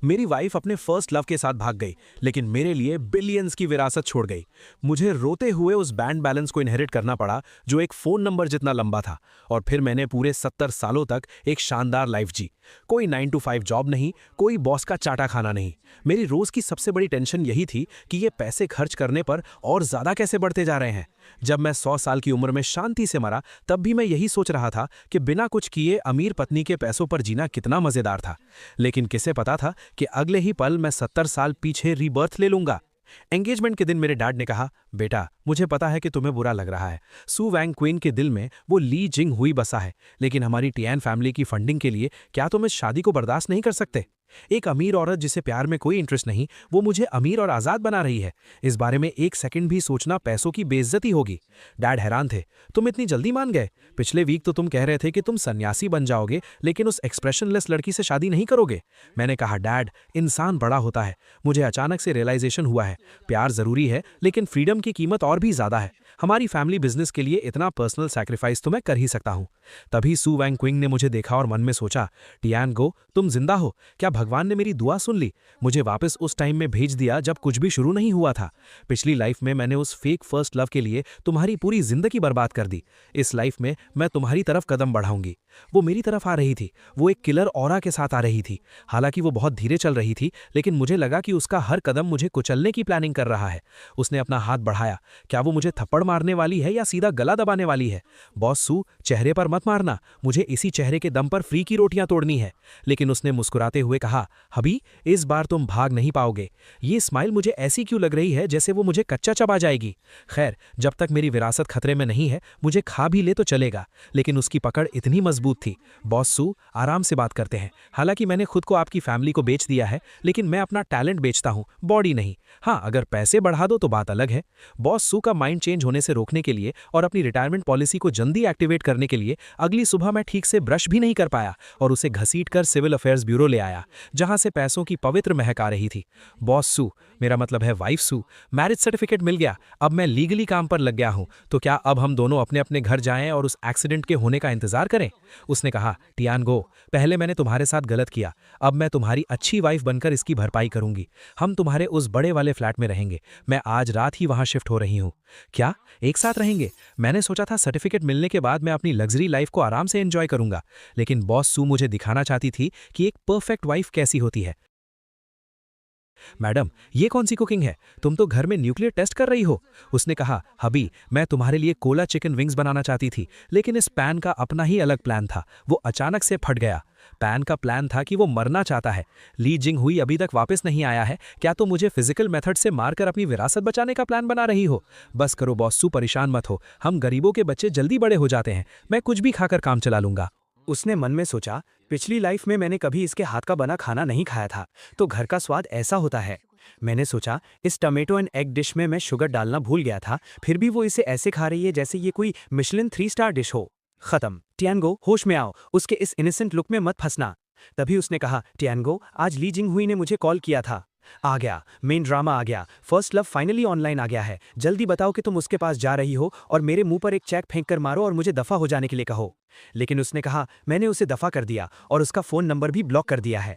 मेरी वाइफ अपने first love के साथ भाग गई, लेकिन मेरे लिए बिलियंस की विरासत छोड़ गई। मुझे रोते हुए उस बैंक बैलेंस को इनहेरिट करना पड़ा जो एक फोन नंबर जितना लंबा था। और फिर मैंने पूरे 70 सालों तक एक शानदार लाइफ जी। कोई 9 to 5 जॉब नहीं, कोई बॉस का चाटा खाना नहीं। मेरी रोज की सबसे बड़ी टेंशन यही थी कि ये पैसे खर्च करने पर और ज्यादा कैसे बढ़ते जा रहे हैं। जब मैं 100 साल की उम्र में शांति से मरा, तब भी मैं यही सोच रहा था कि बिना कुछ किए अमीर पत्नी के पैसों पर जीना कितना मजेदार था। लेकिन किसे पता था कि अगले ही पल मैं 70 साल पीछे रीबर्थ ले लूंगा। एंगेजमेंट के दिन मेरे डैड ने कहा, बेटा मुझे पता है कि तुम्हें बुरा लग रहा है। सू वैंग क्वीन के दिल में वो ली जिंग हुई बसा है, लेकिन हमारी टियान फैमिली की फंडिंग के लिए क्या तुम इस शादी को बर्दाश्त नहीं कर सकते? एक अमीर औरत जिसे प्यार में कोई इंटरेस्ट नहीं, वो मुझे अमीर और आज़ाद बना रही है। इस बारे में एक सेकंड भी सोचना पैसों की बेइज्जती होगी। डैड हैरान थे, तुम इतनी जल्दी मान गए? पिछले वीक तो तुम कह रहे थे कि तुम सन्यासी बन जाओगे, लेकिन उस एक्सप्रेशनलेस लड़की से शादी नहीं करोगे। मैंने कहा, डैड इंसान बड़ा होता है। मुझे अचानक से रियलाइजेशन हुआ है, प्यार जरूरी है लेकिन फ्रीडम की कीमत और भी ज्यादा है। हमारी फैमिली बिजनेस के लिए इतना पर्सनल सैक्रिफाइस तो मैं कर ही सकता हूँ। तभी सू वैंग क्विंग ने मुझे देखा और मन में सोचा, टियान गो तुम जिंदा हो क्या? भगवान ने मेरी दुआ सुन ली, मुझे वापस उस टाइम में भेज दिया जब कुछ भी शुरू नहीं हुआ था। पिछली लाइफ में मैंने उस फेक फर्स्ट लव के लिए तुम्हारी पूरी जिंदगी बर्बाद कर दी। इस लाइफ में मैं तुम्हारी तरफ कदम बढ़ाऊंगी। वो मेरी तरफ आ रही थी, वो एक किलर ऑरा के साथ आ रही थी। हालांकि वो बहुत धीरे चल रही थी, लेकिन मुझे लगा कि उसका हर कदम मुझे कुचलने की प्लानिंग कर रहा है। उसने अपना हाथ बढ़ाया। क्या वो मुझे थप्पड़ मारने वाली है या सीधा गला दबाने वाली है? बॉस सू, चेहरे पर मत मारना, मुझे इसी चेहरे के दम पर फ्री की रोटियां तोड़नी है। लेकिन उसने मुस्कुराते हुए कहा, हबी इस बार तुम भाग नहीं पाओगे। ये स्माइल मुझे ऐसी क्यों लग रही है जैसे वो मुझे कच्चा चबा जाएगी। खैर, जब तक मेरी विरासत खतरे में नहीं है, मुझे खा भी ले तो चलेगा। लेकिन उसकी पकड़ इतनी मजबूत थी। बॉस सू, आराम से बात करते हैं। हालांकि मैंने खुद को आपकी फैमिली को बेच दिया है, लेकिन मैं अपना टैलेंट बेचता हूं, बॉडी नहीं। हाँ, अगर पैसे बढ़ा दो तो बात अलग है। बॉस सू का माइंड चेंज होने से रोकने के लिए और अपनी रिटायरमेंट पॉलिसी को जल्दी एक्टिवेट करने के लिए अगली सुबह मैं ठीक से ब्रश भी नहीं कर पाया और उसे घसीट कर सिविल अफेयर्स ब्यूरो ले आया, जहां से पैसों की पवित्र महक आ रही थी। बॉस सू, मेरा मतलब है वाइफ सू, मैरिज सर्टिफिकेट मिल गया, अब मैं लीगली काम पर लग गया हूं। तो क्या अब हम दोनों अपने अपने घर जाएं और उस एक्सीडेंट के होने का इंतजार करें? उसने कहा, टियान गो, पहले मैंने तुम्हारे साथ गलत किया, अब मैं तुम्हारी अच्छी वाइफ बनकर इसकी भरपाई करूंगी। हम तुम्हारे उस बड़े वाले फ्लैट में रहेंगे। मैं आज रात ही वहां शिफ्ट हो रही हूं। क्या एक साथ रहेंगे? मैंने सोचा था सर्टिफिकेट मिलने के बाद मैं अपनी लग्जरी लाइफ को आराम से एंजॉय करूंगा, लेकिन बॉस सू मुझे दिखाना चाहती थी कि एक परफेक्ट वाइफ कैसी होती है। मैडम, ये कौन सी कुकिंग है? तुम तो घर में न्यूक्लियर टेस्ट कर रही हो। उसने कहा, हबी मैं तुम्हारे लिए कोला चिकन विंग्स बनाना चाहती थी, लेकिन इस पैन का अपना ही अलग प्लान था, वो अचानक से फट गया। पैन का प्लान था कि वो मरना चाहता है। ली जिंग हुई अभी तक वापस नहीं आया है। क्या तुम मुझे फिजिकल मेथड से मारकर अपनी विरासत बचाने का प्लान बना रही हो? बस करो बॉस सू, परेशान मत हो, हम गरीबों के बच्चे जल्दी बड़े हो जाते हैं। मैं कुछ भी खाकर काम चला लूंगा। उसने मन में सोचा, पिछली लाइफ में मैंने कभी इसके हाथ का बना खाना नहीं खाया था, तो घर का स्वाद ऐसा होता है। मैंने सोचा, इस टमेटो एंड एग डिश में मैं शुगर डालना भूल गया था, फिर भी वो इसे ऐसे खा रही है जैसे ये कोई मिशलिन 3 स्टार डिश हो। खत्म। टियानगो, होश में आओ, उसके इस इनोसेंट लुक में मत फंसना। तभी उसने कहा, टियानगो, आज ली जिंग हुई ने मुझे कॉल किया था। आ गया, मेन ड्रामा आ गया, फर्स्ट लव फाइनली ऑनलाइन आ गया है। जल्दी बताओ कि तुम उसके पास जा रही हो और मेरे मुंह पर एक चेक फेंक कर मारो और मुझे दफा हो जाने के लिए कहो। लेकिन उसने कहा, मैंने उसे दफा कर दिया और उसका फोन नंबर भी ब्लॉक कर दिया है।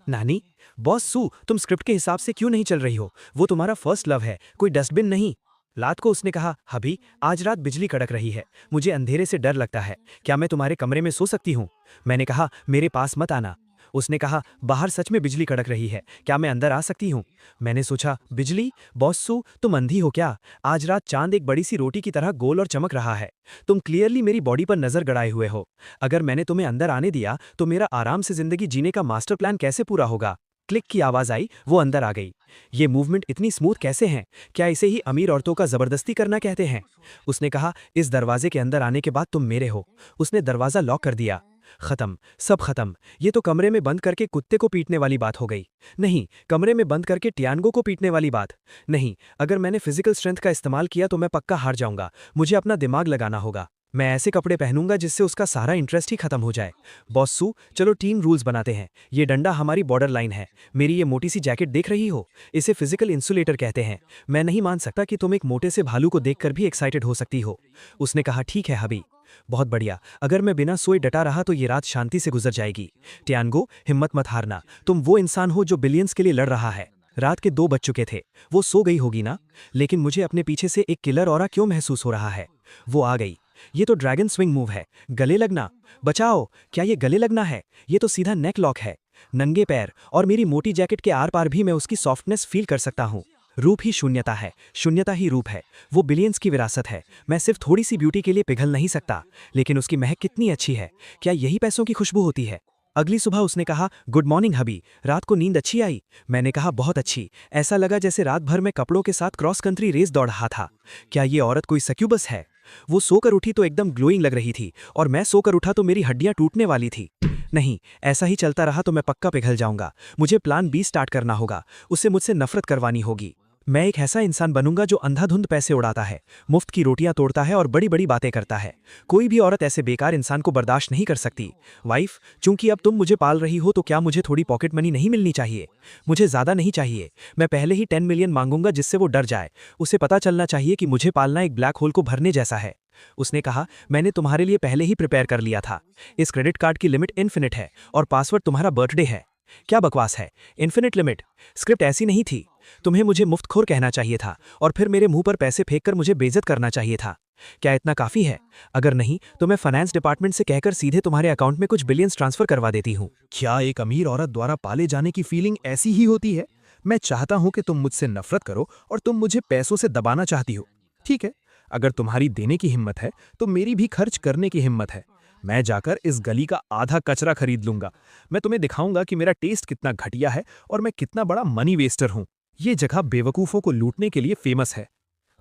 नानी, बॉस सू, तुम स्क्रिप्ट के हिसाब से क्यों नहीं चल रही हो? वो तुम्हारा फर्स्ट लव है, कोई डस्टबिन नहीं। रात को उसने कहा, हबी आज रात बिजली कड़क रही है, मुझे अंधेरे से डर लगता है, क्या मैं तुम्हारे कमरे में सो सकती हूँ? मैंने कहा, मेरे पास मत आना। उसने कहा, बाहर सच में बिजली कड़क रही है, क्या मैं अंदर आ सकती हूँ? मैंने सोचा, बिजली? बॉस सू, तुम अंधी हो क्या? आज रात चांद एक बड़ी सी रोटी की तरह गोल और चमक रहा है। तुम क्लियरली मेरी बॉडी पर नजर गड़ाए हुए हो। अगर मैंने तुम्हें अंदर आने दिया तो मेरा आराम से जिंदगी जीने का मास्टर प्लान कैसे पूरा होगा? क्लिक की आवाज आई, वो अंदर आ गई। ये मूवमेंट इतनी स्मूथ कैसे हैं? क्या इसे ही अमीर औरतों का जबरदस्ती करना कहते हैं? उसने कहा, इस दरवाजे के अंदर आने के बाद तुम मेरे हो। उसने दरवाजा लॉक कर दिया। खत्म, सब खत्म। ये तो कमरे में बंद करके कुत्ते को पीटने वाली बात हो गई। नहीं, कमरे में बंद करके टियानगो को पीटने वाली बात नहीं। अगर मैंने फिजिकल स्ट्रेंथ का इस्तेमाल किया तो मैं पक्का हार जाऊंगा। मुझे अपना दिमाग लगाना होगा। मैं ऐसे कपड़े पहनूंगा जिससे उसका सारा इंटरेस्ट ही खत्म हो जाए। बॉस सू, चलो टीम रूल्स बनाते हैं। ये डंडा हमारी बॉर्डर लाइन है। मेरी ये मोटी सी जैकेट देख रही हो, इसे फिजिकल इंसुलेटर कहते हैं। मैं नहीं मान सकता कि तुम एक मोटे से भालू को देखकर भी एक्साइटेड हो सकती हो। उसने कहा, ठीक है हबी। बहुत बढ़िया, अगर मैं बिना सोए डटा रहा तो ये रात शांति से गुजर जाएगी। टियानगो, हिम्मत मत हारना, तुम वो इंसान हो जो बिलियंस के लिए लड़ रहा है। रात के 2 बज चुके थे, वो सो गई होगी ना? लेकिन मुझे अपने पीछे से एक किलर ऑरा क्यों महसूस हो रहा है? वो आ गई। ये तो ड्रैगन स्विंग मूव है। गले लगना, बचाओ, क्या ये गले लगना है? ये तो सीधा नेक लॉक है। नंगे पैर और मेरी मोटी जैकेट के आर पार भी मैं उसकी सॉफ्टनेस फील कर सकता हूँ। रूप ही शून्यता है, शून्यता ही रूप है। वो बिलियंस की विरासत है। मैं सिर्फ थोड़ी सी ब्यूटी के लिए पिघल नहीं सकता, लेकिन उसकी महक कितनी अच्छी है। क्या यही पैसों की खुशबू होती है? अगली सुबह उसने कहा, गुड मॉर्निंग हबी, रात को नींद अच्छी आई? मैंने कहा, बहुत अच्छी। ऐसा लगा जैसे रात भर मैं कपड़ों के साथ क्रॉस कंट्री रेस दौड़ रहा था। क्या ये औरत कोई सक्यूबस है? वो सोकर उठी तो एकदम ग्लोइंग लग रही थी, और मैं सोकर उठा तो मेरी हड्डियां टूटने वाली थी। नहीं, ऐसा ही चलता रहा तो मैं पक्का पिघल जाऊंगा। मुझे प्लान बी स्टार्ट करना होगा। उसे मुझसे नफरत करवानी होगी। मैं एक ऐसा इंसान बनूंगा जो अंधाधुंध पैसे उड़ाता है, मुफ्त की रोटियां तोड़ता है और बड़ी बड़ी बातें करता है। कोई भी औरत ऐसे बेकार इंसान को बर्दाश्त नहीं कर सकती। वाइफ, चूंकि अब तुम मुझे पाल रही हो तो क्या मुझे थोड़ी पॉकेट मनी नहीं मिलनी चाहिए? मुझे ज्यादा नहीं चाहिए। मैं पहले ही 10 मिलियन मांगूंगा जिससे वो डर जाए। उसे पता चलना चाहिए कि मुझे पालना एक ब्लैक होल को भरने जैसा है। उसने कहा, मैंने तुम्हारे लिए पहले ही प्रिपेयर कर लिया था। इस क्रेडिट कार्ड की लिमिट इन्फिनिट है और पासवर्ड तुम्हारा बर्थडे है। क्या बकवास है? Infinite limit? स्क्रिप्ट ऐसी नहीं थी। तुम्हें मुझे मुफ्तखोर कहना चाहिए था और फिर मेरे मुंह पर पैसे फेंककर मुझे बेइज्जत करना चाहिए था। क्या इतना काफी है? अगर नहीं तो मैं फाइनेंस डिपार्टमेंट से कहकर सीधे तुम्हारे अकाउंट में कुछ बिलियंस ट्रांसफर करवा देती हूँ। क्या एक अमीर औरत द्वारा पाले जाने की फीलिंग ऐसी ही होती है? मैं चाहता हूं कि तुम मुझसे नफरत करो और तुम मुझे पैसों से दबाना चाहती हो। ठीक है, अगर तुम्हारी देने की हिम्मत है तो मेरी भी खर्च करने की हिम्मत है। मैं जाकर इस गली का आधा कचरा खरीद लूंगा। मैं तुम्हें दिखाऊंगा कि मेरा टेस्ट कितना घटिया है और मैं कितना बड़ा मनी वेस्टर हूं। ये जगह बेवकूफों को लूटने के लिए फेमस है।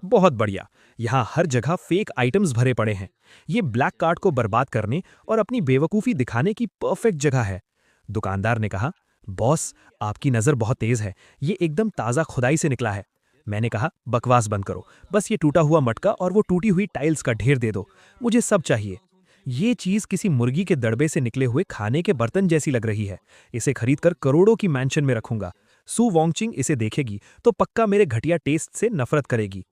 बहुत बढ़िया, यहाँ हर जगह फेक आइटम्स भरे पड़े हैं। ये ब्लैक कार्ड को बर्बाद करने और अपनी बेवकूफ़ी दिखाने की परफेक्ट जगह है। दुकानदार ने कहा, बॉस, आपकी नज़र बहुत तेज है। ये एकदम ताज़ा खुदाई से निकला है। मैंने कहा, बकवास बंद करो। बस ये टूटा हुआ मटका और वो टूटी हुई टाइल्स का ढेर दे दो। मुझे सब चाहिए। ये चीज़ किसी मुर्गी के दड़बे से निकले हुए खाने के बर्तन जैसी लग रही है। इसे खरीदकर करोड़ों की मैंशन में रखूंगा। सू वॉन्गचिंग इसे देखेगी तो पक्का मेरे घटिया टेस्ट से नफरत करेगी।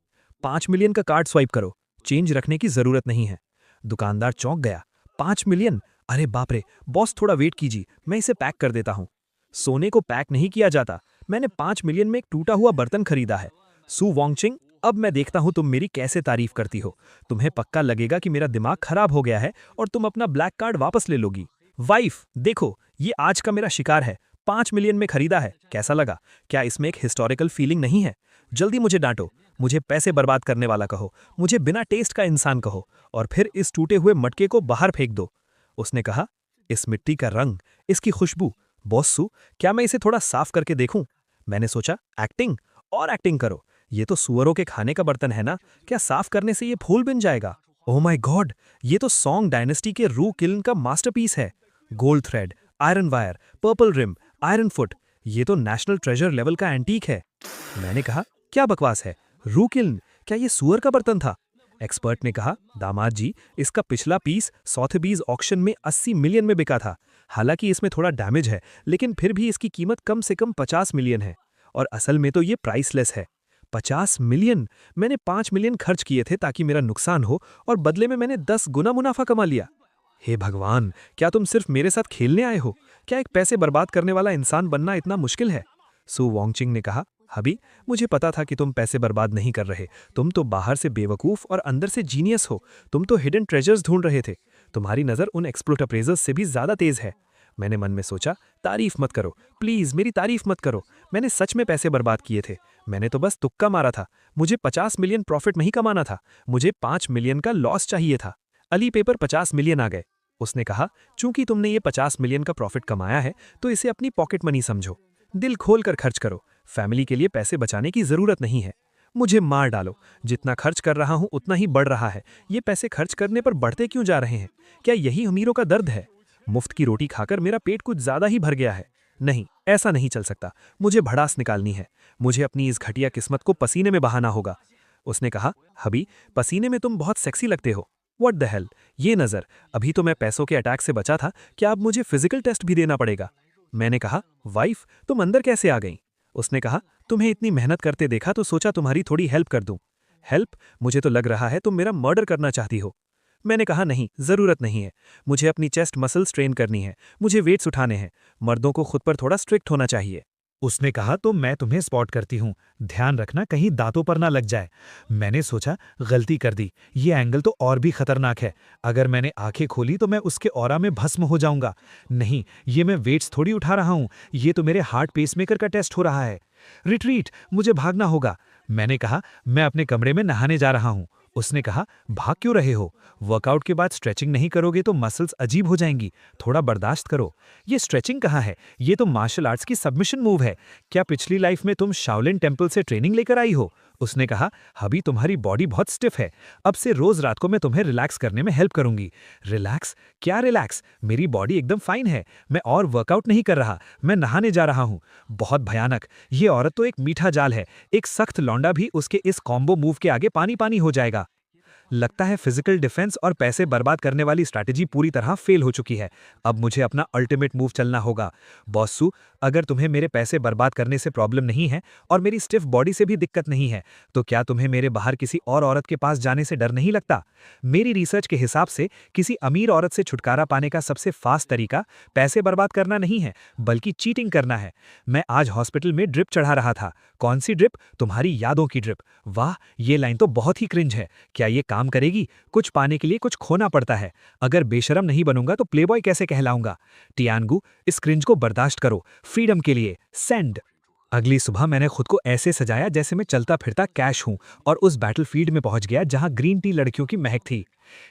5 मिलियन का कार्ड स्वाइप करो। चेंज रखने की जरूरत नहीं है। दुकानदार चौंक गया। 5 मिलियन? अरे बाप रे! बॉस, थोड़ा वेट कीजिए, मैं इसे पैक कर देता हूँ। सोने को पैक नहीं किया जाता। मैंने 5 मिलियन में एक टूटा हुआ बर्तन खरीदा है। सू वॉन्गचिंग, अब मैं देखता हूं तुम मेरी कैसे तारीफ करती हो। तुम्हें पक्का लगेगा कि मेरा दिमाग खराब हो गया है और तुम अपना ब्लैक कार्ड वापस ले लोगी। वाइफ, देखो, ये आज का मेरा शिकार है। 5 मिलियन में खरीदा है। कैसा लगा? क्या इसमें एक हिस्टोरिकल फीलिंग नहीं है? जल्दी मुझे डांटो। मुझे पैसे बर्बाद करने वाला कहो। मुझे बिना टेस्ट का इंसान कहो और फिर इस टूटे हुए मटके को बाहर फेंक दो। उसने कहा, इस मिट्टी का रंग, इसकी खुशबू। बॉस सू, क्या मैं इसे थोड़ा साफ करके देखूं? मैंने सोचा, एक्टिंग और एक्टिंग करो। ये तो सुअरों के खाने का बर्तन है ना? क्या साफ करने से ये फूल बन जाएगा? ओह माय गॉड, ये तो सॉन्ग डायनेस्टी के रू किल्न का मास्टरपीस है। Gold thread, iron wire, purple rim, iron foot, ये तो नेशनल ट्रेजर लेवल का एंटीक है। मैंने कहा, क्या बकवास है? रू किल्न, क्या ये सुअर का बर्तन था? एक्सपर्ट ने कहा, दामाद जी, इसका पिछला पीस सॉथेबीज ऑक्शन में 80 मिलियन में बिका था। हालांकि इसमें थोड़ा डैमेज है, लेकिन फिर भी इसकी कीमत कम से कम 50 मिलियन है। और असल में तो ये प्राइसलेस है। 50 मिलियन? मैंने 5 मिलियन खर्च किए थे ताकि मेरा नुकसान हो, और बदले में मैंने 10 गुना मुनाफा कमा लिया। हे भगवान, क्या तुम सिर्फ मेरे साथ खेलने आए हो? क्या एक पैसे बर्बाद करने वाला इंसान बनना इतना मुश्किल है? सू वॉन्गचिंग ने कहा, हबी, मुझे पता था कि तुम पैसे बर्बाद नहीं कर रहे। तुम तो बाहर से बेवकूफ और अंदर से जीनियस हो। तुम तो हिडन ट्रेजर्स ढूंढ रहे थे। तुम्हारी नज़र उन एक्सप्लोट अप्रेजर्स से भी ज्यादा तेज है। मैंने मन में सोचा, तारीफ मत करो प्लीज, मेरी तारीफ मत करो। मैंने सच में पैसे बर्बाद किए थे। मैंने तो बस तुक्का मारा था। मुझे 50 मिलियन प्रॉफिट नहीं कमाना था। मुझे 5 मिलियन का लॉस चाहिए था। अली पेपर 50 मिलियन आ गए। उसने कहा, चूंकि तुमने ये 50 मिलियन का प्रॉफिट कमाया है तो इसे अपनी पॉकेट मनी समझो। दिल खोल कर खर्च करो। फैमिली के लिए पैसे बचाने की जरूरत नहीं है। मुझे मार डालो। जितना खर्च कर रहा हूं उतना ही बढ़ रहा है। ये पैसे खर्च करने पर बढ़ते क्यों जा रहे हैं? क्या यही अमीरों का दर्द है? मुफ्त की रोटी खाकर मेरा पेट कुछ ज्यादा ही भर गया है। नहीं, ऐसा नहीं चल सकता। मुझे भड़ास निकालनी है। मुझे अपनी इस घटिया किस्मत को पसीने में बहाना होगा। उसने कहा, हबी, पसीने में तुम बहुत सेक्सी लगते हो। व्हाट द हेल, ये नज़र, अभी तो मैं पैसों के अटैक से बचा था। क्या अब मुझे फिजिकल टेस्ट भी देना पड़ेगा? मैंने कहा, वाइफ, तुम अंदर कैसे आ गई? उसने कहा, तुम्हें इतनी मेहनत करते देखा तो सोचा तुम्हारी थोड़ी हेल्प कर दूं। हेल्प? मुझे तो लग रहा है तुम मेरा मर्डर करना चाहती हो। मैंने कहा नहीं, ज़रूरत नहीं है। मुझे अपनी चेस्ट मसल स्ट्रेन करनी है, मुझे वेट्स उठाने हैं। मर्दों को खुद पर थोड़ा स्ट्रिक्ट होना चाहिए। उसने कहा तो मैं तुम्हें स्पॉट करती हूँ, ध्यान रखना कहीं दांतों पर ना लग जाए। मैंने सोचा गलती कर दी, ये एंगल तो और भी खतरनाक है। अगर मैंने आंखें खोली तो मैं उसके ऑरा में भस्म हो जाऊंगा। नहीं, ये मैं वेट्स थोड़ी उठा रहा हूँ, ये तो मेरे हार्ट पेसमेकर का टेस्ट हो रहा है। रिट्रीट, मुझे भागना होगा। मैंने कहा मैं अपने कमरे में नहाने जा रहा हूँ। उसने कहा भाग क्यों रहे हो? वर्कआउट के बाद स्ट्रेचिंग नहीं करोगे तो मसल्स अजीब हो जाएंगी, थोड़ा बर्दाश्त करो। ये स्ट्रेचिंग कहाँ है, ये तो मार्शल आर्ट्स की सबमिशन मूव है। क्या पिछली लाइफ में तुम शाओलिन टेम्पल से ट्रेनिंग लेकर आई हो? उसने कहा अभी तुम्हारी बॉडी बहुत स्टिफ है, अब से रोज रात को मैं तुम्हें रिलैक्स करने में हेल्प करूंगी। रिलैक्स? क्या रिलैक्स? मेरी बॉडी एकदम फाइन है, मैं और वर्कआउट नहीं कर रहा, मैं नहाने जा रहा हूँ। बहुत भयानक, ये औरत तो एक मीठा जाल है, एक सख्त लौंडा भी उसके इस कॉम्बो मूव के आगे पानी पानी हो जाएगा। लगता है फिजिकल डिफेंस और पैसे बर्बाद करने वाली स्ट्रैटेजी पूरी तरह फेल हो चुकी है। अब मुझे अपना अल्टीमेट मूव चलना होगा। बॉसू, अगर तुम्हें मेरे पैसे बर्बाद करने से प्रॉब्लम नहीं है और मेरी स्टिफ बॉडी से भी दिक्कत नहीं है, तो क्या तुम्हें मेरे बाहर किसी और औरत के पास जाने से डर नहीं लगता? मेरी रिसर्च के हिसाब से किसी अमीर औरत से छुटकारा पाने का सबसे फास्ट तरीका पैसे बर्बाद करना नहीं है, बल्कि चीटिंग करना है। मैं आज हॉस्पिटल में ड्रिप चढ़ा रहा था। कौन सी ड्रिप? तुम्हारी यादों की ड्रिप। वाह, ये लाइन तो बहुत ही क्रिंज है। क्या ये काम करेगी? कुछ पाने के लिए कुछ खोना पड़ता है। अगर बेशरम नहीं बनूंगा तो प्लेबॉय कैसे कहलाऊंगा? टियानगू, इस क्रिंज को बर्दाश्त करो, फ्रीडम के लिए सेंड। अगली सुबह मैंने खुद को ऐसे सजाया जैसे मैं चलता फिरता कैश हूं और उस बैटलफील्ड में पहुंच गया जहां ग्रीन टी लड़कियों की महक थी।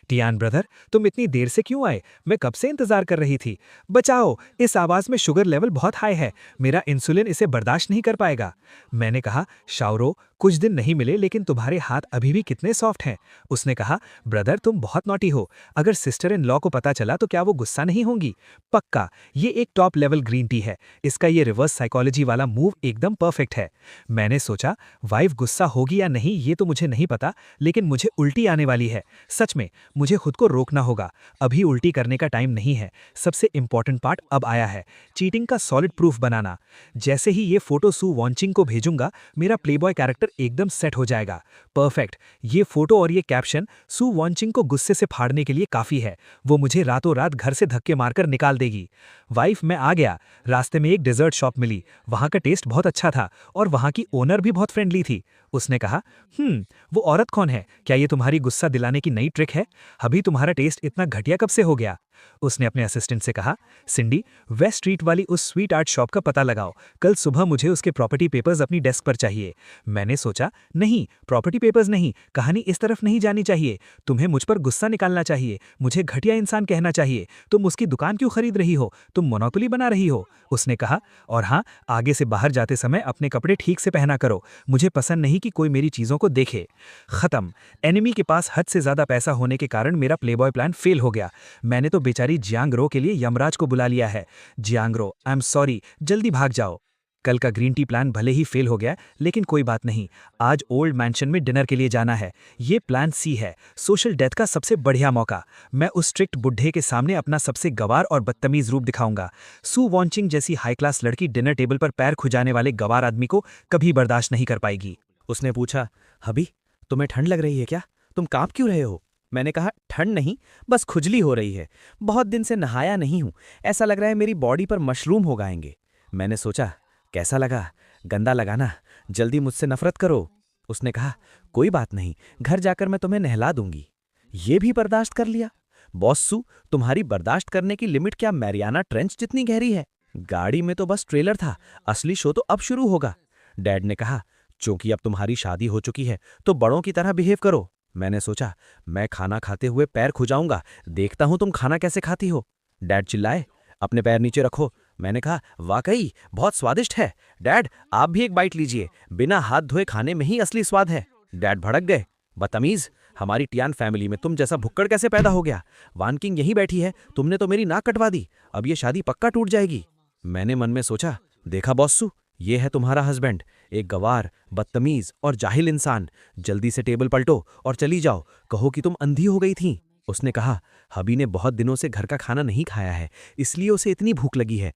टियान ब्रदर, तुम इतनी देर से क्यों आए? मैं कब से इंतजार कर रही थी। बचाओ, इस आवाज में शुगर लेवल बहुत हाई है, मेरा इंसुलिन इसे बर्दाश्त नहीं कर पाएगा। मैंने कहा शाओरो, कुछ दिन नहीं मिले लेकिन तुम्हारे हाथ अभी भी कितने सॉफ्ट हैं। उसने कहा ब्रदर तुम बहुत नॉटी हो, अगर सिस्टर इन लॉ को पता चला तो क्या वो गुस्सा नहीं होंगी? पक्का, ये एक टॉप लेवल ग्रीन टी है, इसका ये रिवर्स साइकोलॉजी वाला मूव एकदम परफेक्ट है। मैंने सोचा वाइफ गुस्सा होगी या नहीं ये तो मुझे नहीं पता, लेकिन मुझे उल्टी आने वाली है। सच में मुझे खुद को रोकना होगा, अभी उल्टी करने का टाइम नहीं है। सबसे इंपॉर्टेंट पार्ट अब आया है, चीटिंग का सॉलिड प्रूफ बनाना। जैसे ही ये फोटो सू वॉन्चिंग को भेजूंगा मेरा प्लेबॉय कैरेक्टर एकदम सेट हो जाएगा। परफेक्ट, ये फोटो और ये कैप्शन सू वॉन्चिंग को गुस्से से फाड़ने के लिए काफी है। वो मुझे रातों रात घर से धक्के मारकर निकाल देगी। वाइफ, मैं आ गया। रास्ते में एक डेजर्ट शॉप मिली, वहां का टेस्ट बहुत अच्छा था और वहां की ओनर भी बहुत फ्रेंडली थी। उसने कहा वो औरत कौन है? क्या ये तुम्हारी गुस्सा दिलाने की नई ट्रिक है? अभी तुम्हारा टेस्ट इतना घटिया कब से हो गया? उसने अपने असिस्टेंट से कहा सिंडी, वेस्ट स्ट्रीट वाली उस स्वीट आर्ट शॉप का पता लगाओ, कल सुबह मुझे उसके प्रॉपर्टी पेपर्स अपनी डेस्क पर चाहिए। मैंने सोचा नहीं, प्रॉपर्टी पेपर्स नहीं, कहानी इस तरफ नहीं जानी चाहिए। तुम्हें मुझ पर गुस्सा निकालना चाहिए, मुझे घटिया इंसान कहना चाहिए। तुम उसकी दुकान क्यों खरीद रही हो? तुम मोनोपोली बना रही हो। उसने कहा और हाँ, आगे से बाहर जाते समय अपने कपड़े ठीक से पहना करो, मुझे पसंद नहीं कि कोई मेरी चीजों को देखे। खत्म। एनिमी के पास हद से ज्यादा पैसा होने के कारण मेरा प्लेबॉय प्लान फेल हो गया। मैंने तो बेचारी जियांगरो के लिए यमराज को बुला लिया है। जियांगरो, आई एम सॉरी, जल्दी भाग जाओ। कल का ग्रीन टी प्लान भले ही फेल हो गया, लेकिन कोई बात नहीं, आज ओल्ड मैंशन में डिनर के लिए जाना है। ये प्लान सी है, सोशल डेथ का सबसे बढ़िया मौका। मैं उस स्ट्रिक्ट बुढ़े के सामने अपना सबसे गवार और बदतमीज रूप दिखाऊंगा। सू वॉन्चिंग जैसी हाई क्लास लड़की डिनर टेबल पर पैर खुजाने वाले गवार आदमी को कभी बर्दाश्त नहीं कर पाएगी। उसने पूछा हबी, तुम्हें ठंड लग रही है क्या? तुम कांप क्यों रहे हो? मैंने कहा ठंड नहीं, बस खुजली हो रही है, बहुत दिन से नहाया नहीं हूं, ऐसा लग रहा है मेरी बॉडी पर मशरूम हो गाएंगे। मैंने सोचा कैसा लगा? गंदा लगा ना? जल्दी मुझसे नफरत करो। उसने कहा कोई बात नहीं, घर जाकर मैं तुम्हें नहला दूंगी। ये भी बर्दाश्त कर लिया? बॉस सू, तुम्हारी बर्दाश्त करने की लिमिट क्या मैरियाना ट्रेंच जितनी गहरी है? गाड़ी में तो बस ट्रेलर था, असली शो तो अब शुरू होगा। डैड ने कहा चूंकि अब तुम्हारी शादी हो चुकी है तो बड़ों की तरह बिहेव करो। मैंने सोचा मैं खाना खाते हुए पैर खुजाऊंगा, देखता हूं तुम खाना कैसे खाती हो। डैड चिल्लाए अपने पैर नीचे रखो। मैंने कहा वाकई बहुत स्वादिष्ट है। डैड आप भी एक बाइट लीजिए, बिना हाथ धोए खाने में ही असली स्वाद है। डैड भड़क गए, बदतमीज, हमारी टियान फैमिली में तुम जैसा भुक्कड़ कैसे पैदा हो गया? वान किंग यहीं बैठी है, तुमने तो मेरी नाक कटवा दी, अब ये शादी पक्का टूट जाएगी। मैंने मन में सोचा देखा बॉसू, ये है तुम्हारा हस्बैंड, एक गवार, बदतमीज और जाहिल इंसान। जल्दी से टेबल पलटो और चली जाओ, कहो कि तुम अंधी हो गई थी। उसने कहा हबी ने बहुत दिनों से घर का खाना नहीं खाया है, इसलिए उसे इतनी भूख लगी है।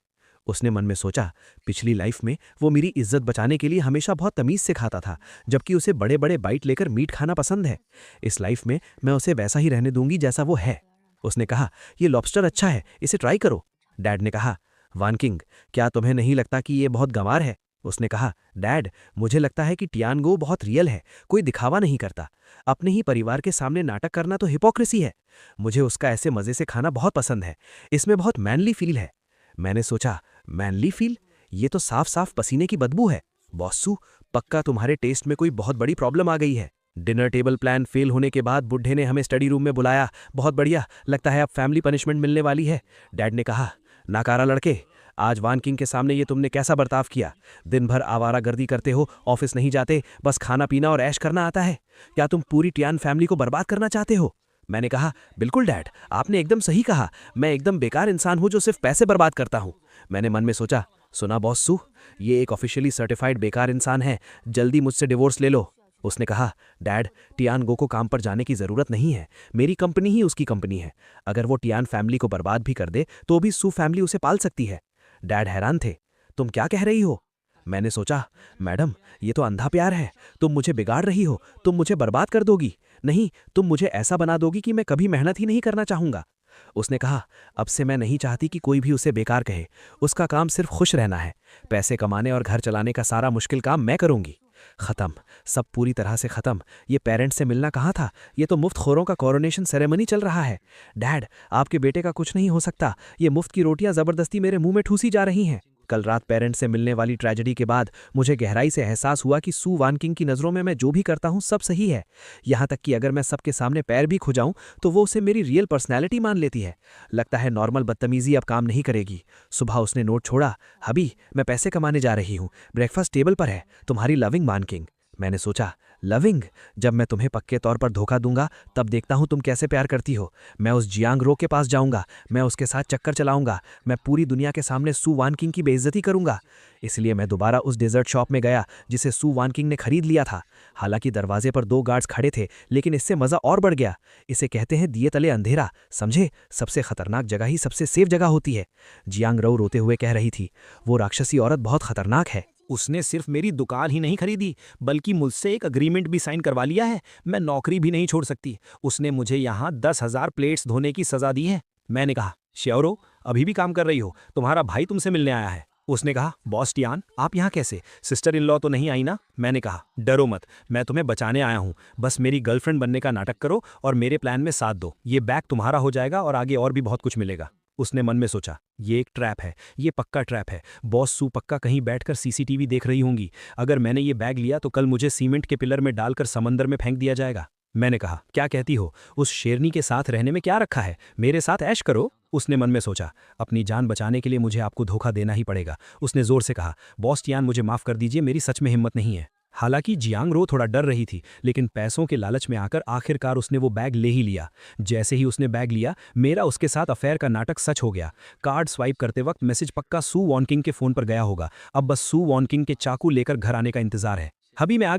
उसने मन में सोचा, पिछली लाइफ में वो मेरी इज्जत बचाने के लिए हमेशा बहुत तमीज से खाता था, जबकि उसे बड़े बड़े बाइट लेकर मीट खाना पसंद है। इस लाइफ में मैं उसे वैसा ही रहने दूंगी जैसा वो है। उसने कहा, ये लॉबस्टर अच्छा है, इसे ट्राई करो। डैड ने कहा, वान किंग, क्या तुम्हें नहीं लगता कि ये बहुत गंवार है? उसने कहा, डैड, मुझे लगता है कि टियानगो बहुत रियल है, कोई दिखावा नहीं करता। अपने ही परिवार के सामने नाटक करना तो हिपोक्रेसी है। मुझे उसका ऐसे मजे से खाना बहुत पसंद है, इसमें बहुत मैनली फील है। मैंने सोचा, मैनली फील? ये तो साफ साफ पसीने की बदबू है। बॉस्सू, पक्का तुम्हारे टेस्ट में कोई बहुत बड़ी प्रॉब्लम आ गई है। डिनर टेबल प्लान फेल होने के बाद बुढ़े ने हमें स्टडी रूम में बुलाया। बहुत बढ़िया, लगता है अब फैमिली पनिशमेंट मिलने वाली है। डैड ने कहा, नाकारा लड़के, आज वान किंग के सामने ये तुमने कैसा बर्ताव किया? दिन भर आवारागर्दी करते हो, ऑफिस नहीं जाते, बस खाना पीना और ऐश करना आता है। क्या तुम पूरी टियान फैमिली को बर्बाद करना चाहते हो? मैंने कहा, बिल्कुल डैड, आपने एकदम सही कहा। मैं एकदम बेकार इंसान हूं जो सिर्फ पैसे बर्बाद करता हूं। मैंने मन में सोचा, सुना बॉस्सू, ये एक ऑफिशियली सर्टिफाइड बेकार इंसान है, जल्दी मुझसे डिवोर्स ले लो। उसने कहा, डैड, टियानगो को काम पर जाने की जरूरत नहीं है, मेरी कंपनी ही उसकी कंपनी है। अगर वो टियान फैमिली को बर्बाद भी कर दे तो भी सू फैमिली उसे पाल सकती है। डैड हैरान थे, तुम क्या कह रही हो? मैंने सोचा, मैडम, ये तो अंधा प्यार है। तुम मुझे बिगाड़ रही हो, तुम मुझे बर्बाद कर दोगी। नहीं, तुम मुझे ऐसा बना दोगी कि मैं कभी मेहनत ही नहीं करना चाहूंगा। उसने कहा, अब से मैं नहीं चाहती कि कोई भी उसे बेकार कहे। उसका काम सिर्फ खुश रहना है। पैसे कमाने और घर चलाने का सारा मुश्किल काम मैं करूंगी। खत्म, सब पूरी तरह से खत्म। ये पेरेंट्स से मिलना कहाँ था, ये तो मुफ्त खोरों का कोरोनेशन सेरेमनी चल रहा है। डैड, आपके बेटे का कुछ नहीं हो सकता। ये मुफ्त की रोटियां जबरदस्ती मेरे मुंह में ठूसी जा रही हैं। कल रात पेरेंट्स से मिलने वाली ट्रेजेडी के बाद मुझे गहराई से एहसास हुआ कि सू वान किंग की नज़रों में मैं जो भी करता हूं सब सही है। यहाँ तक कि अगर मैं सबके सामने पैर भी खुजाऊं तो वो उसे मेरी रियल पर्सनैलिटी मान लेती है। लगता है नॉर्मल बदतमीजी अब काम नहीं करेगी। सुबह उसने नोट छोड़ा, हबी, मैं पैसे कमाने जा रही हूँ, ब्रेकफास्ट टेबल पर है, तुम्हारी लविंग वान किंग। मैंने सोचा, लविंग? जब मैं तुम्हें पक्के तौर पर धोखा दूंगा तब देखता हूं तुम कैसे प्यार करती हो। मैं उस जियांग रो के पास जाऊंगा, मैं उसके साथ चक्कर चलाऊंगा, मैं पूरी दुनिया के सामने सू वान किंग की बेइज्जती करूंगा। इसलिए मैं दोबारा उस डेजर्ट शॉप में गया जिसे सू वान किंग ने खरीद लिया था। हालांकि दरवाजे पर 2 गार्ड्स खड़े थे, लेकिन इससे मजा और बढ़ गया। इसे कहते हैं दिए तले अंधेरा, समझे? सबसे खतरनाक जगह ही सबसे सेफ जगह होती है। जियांग रो रोते हुए कह रही थी, वो राक्षसी औरत बहुत खतरनाक है। उसने सिर्फ मेरी दुकान ही नहीं खरीदी, बल्कि मुझसे एक अग्रीमेंट भी साइन करवा लिया है। मैं नौकरी भी नहीं छोड़ सकती। उसने मुझे यहाँ 10,000 प्लेट्स धोने की सजा दी है। मैंने कहा, श्योर हो? अभी भी काम कर रही हो? तुम्हारा भाई तुमसे मिलने आया है। उसने कहा, बॉस टियान, आप यहाँ कैसे? सिस्टर इन लॉ तो नहीं आई ना? मैंने कहा, डरो मत, मैं तुम्हें बचाने आया हूँ। बस मेरी गर्लफ्रेंड बनने का नाटक करो और मेरे प्लान में साथ दो। ये बैग तुम्हारा हो जाएगा और आगे और भी बहुत कुछ मिलेगा। उसने मन में सोचा, ये एक ट्रैप है, ये पक्का ट्रैप है। बॉस सू पक्का कहीं बैठकर सीसीटीवी देख रही होंगी। अगर मैंने ये बैग लिया तो कल मुझे सीमेंट के पिलर में डालकर समंदर में फेंक दिया जाएगा। मैंने कहा, क्या कहती हो? उस शेरनी के साथ रहने में क्या रखा है? मेरे साथ ऐश करो। उसने मन में सोचा, अपनी जान बचाने के लिए मुझे आपको धोखा देना ही पड़ेगा। उसने जोर से कहा, बॉस टियान, मुझे माफ कर दीजिए, मेरी सच में हिम्मत नहीं है। हालांकि जियांग रो थोड़ा डर रही थी, लेकिन पैसों के लालच में आकर आखिरकार उसने वो बैग ले ही लिया। जैसे ही उसने बैग लिया, मेरा उसके साथ अफेयर का नाटक सच हो गया। कार्ड स्वाइप करते वक्त मैसेज पक्का सू वान किंग के फोन पर गया होगा। अब बस सू वान किंग के चाकू लेकर घर आने का इंतजार है। हबी, मैं आ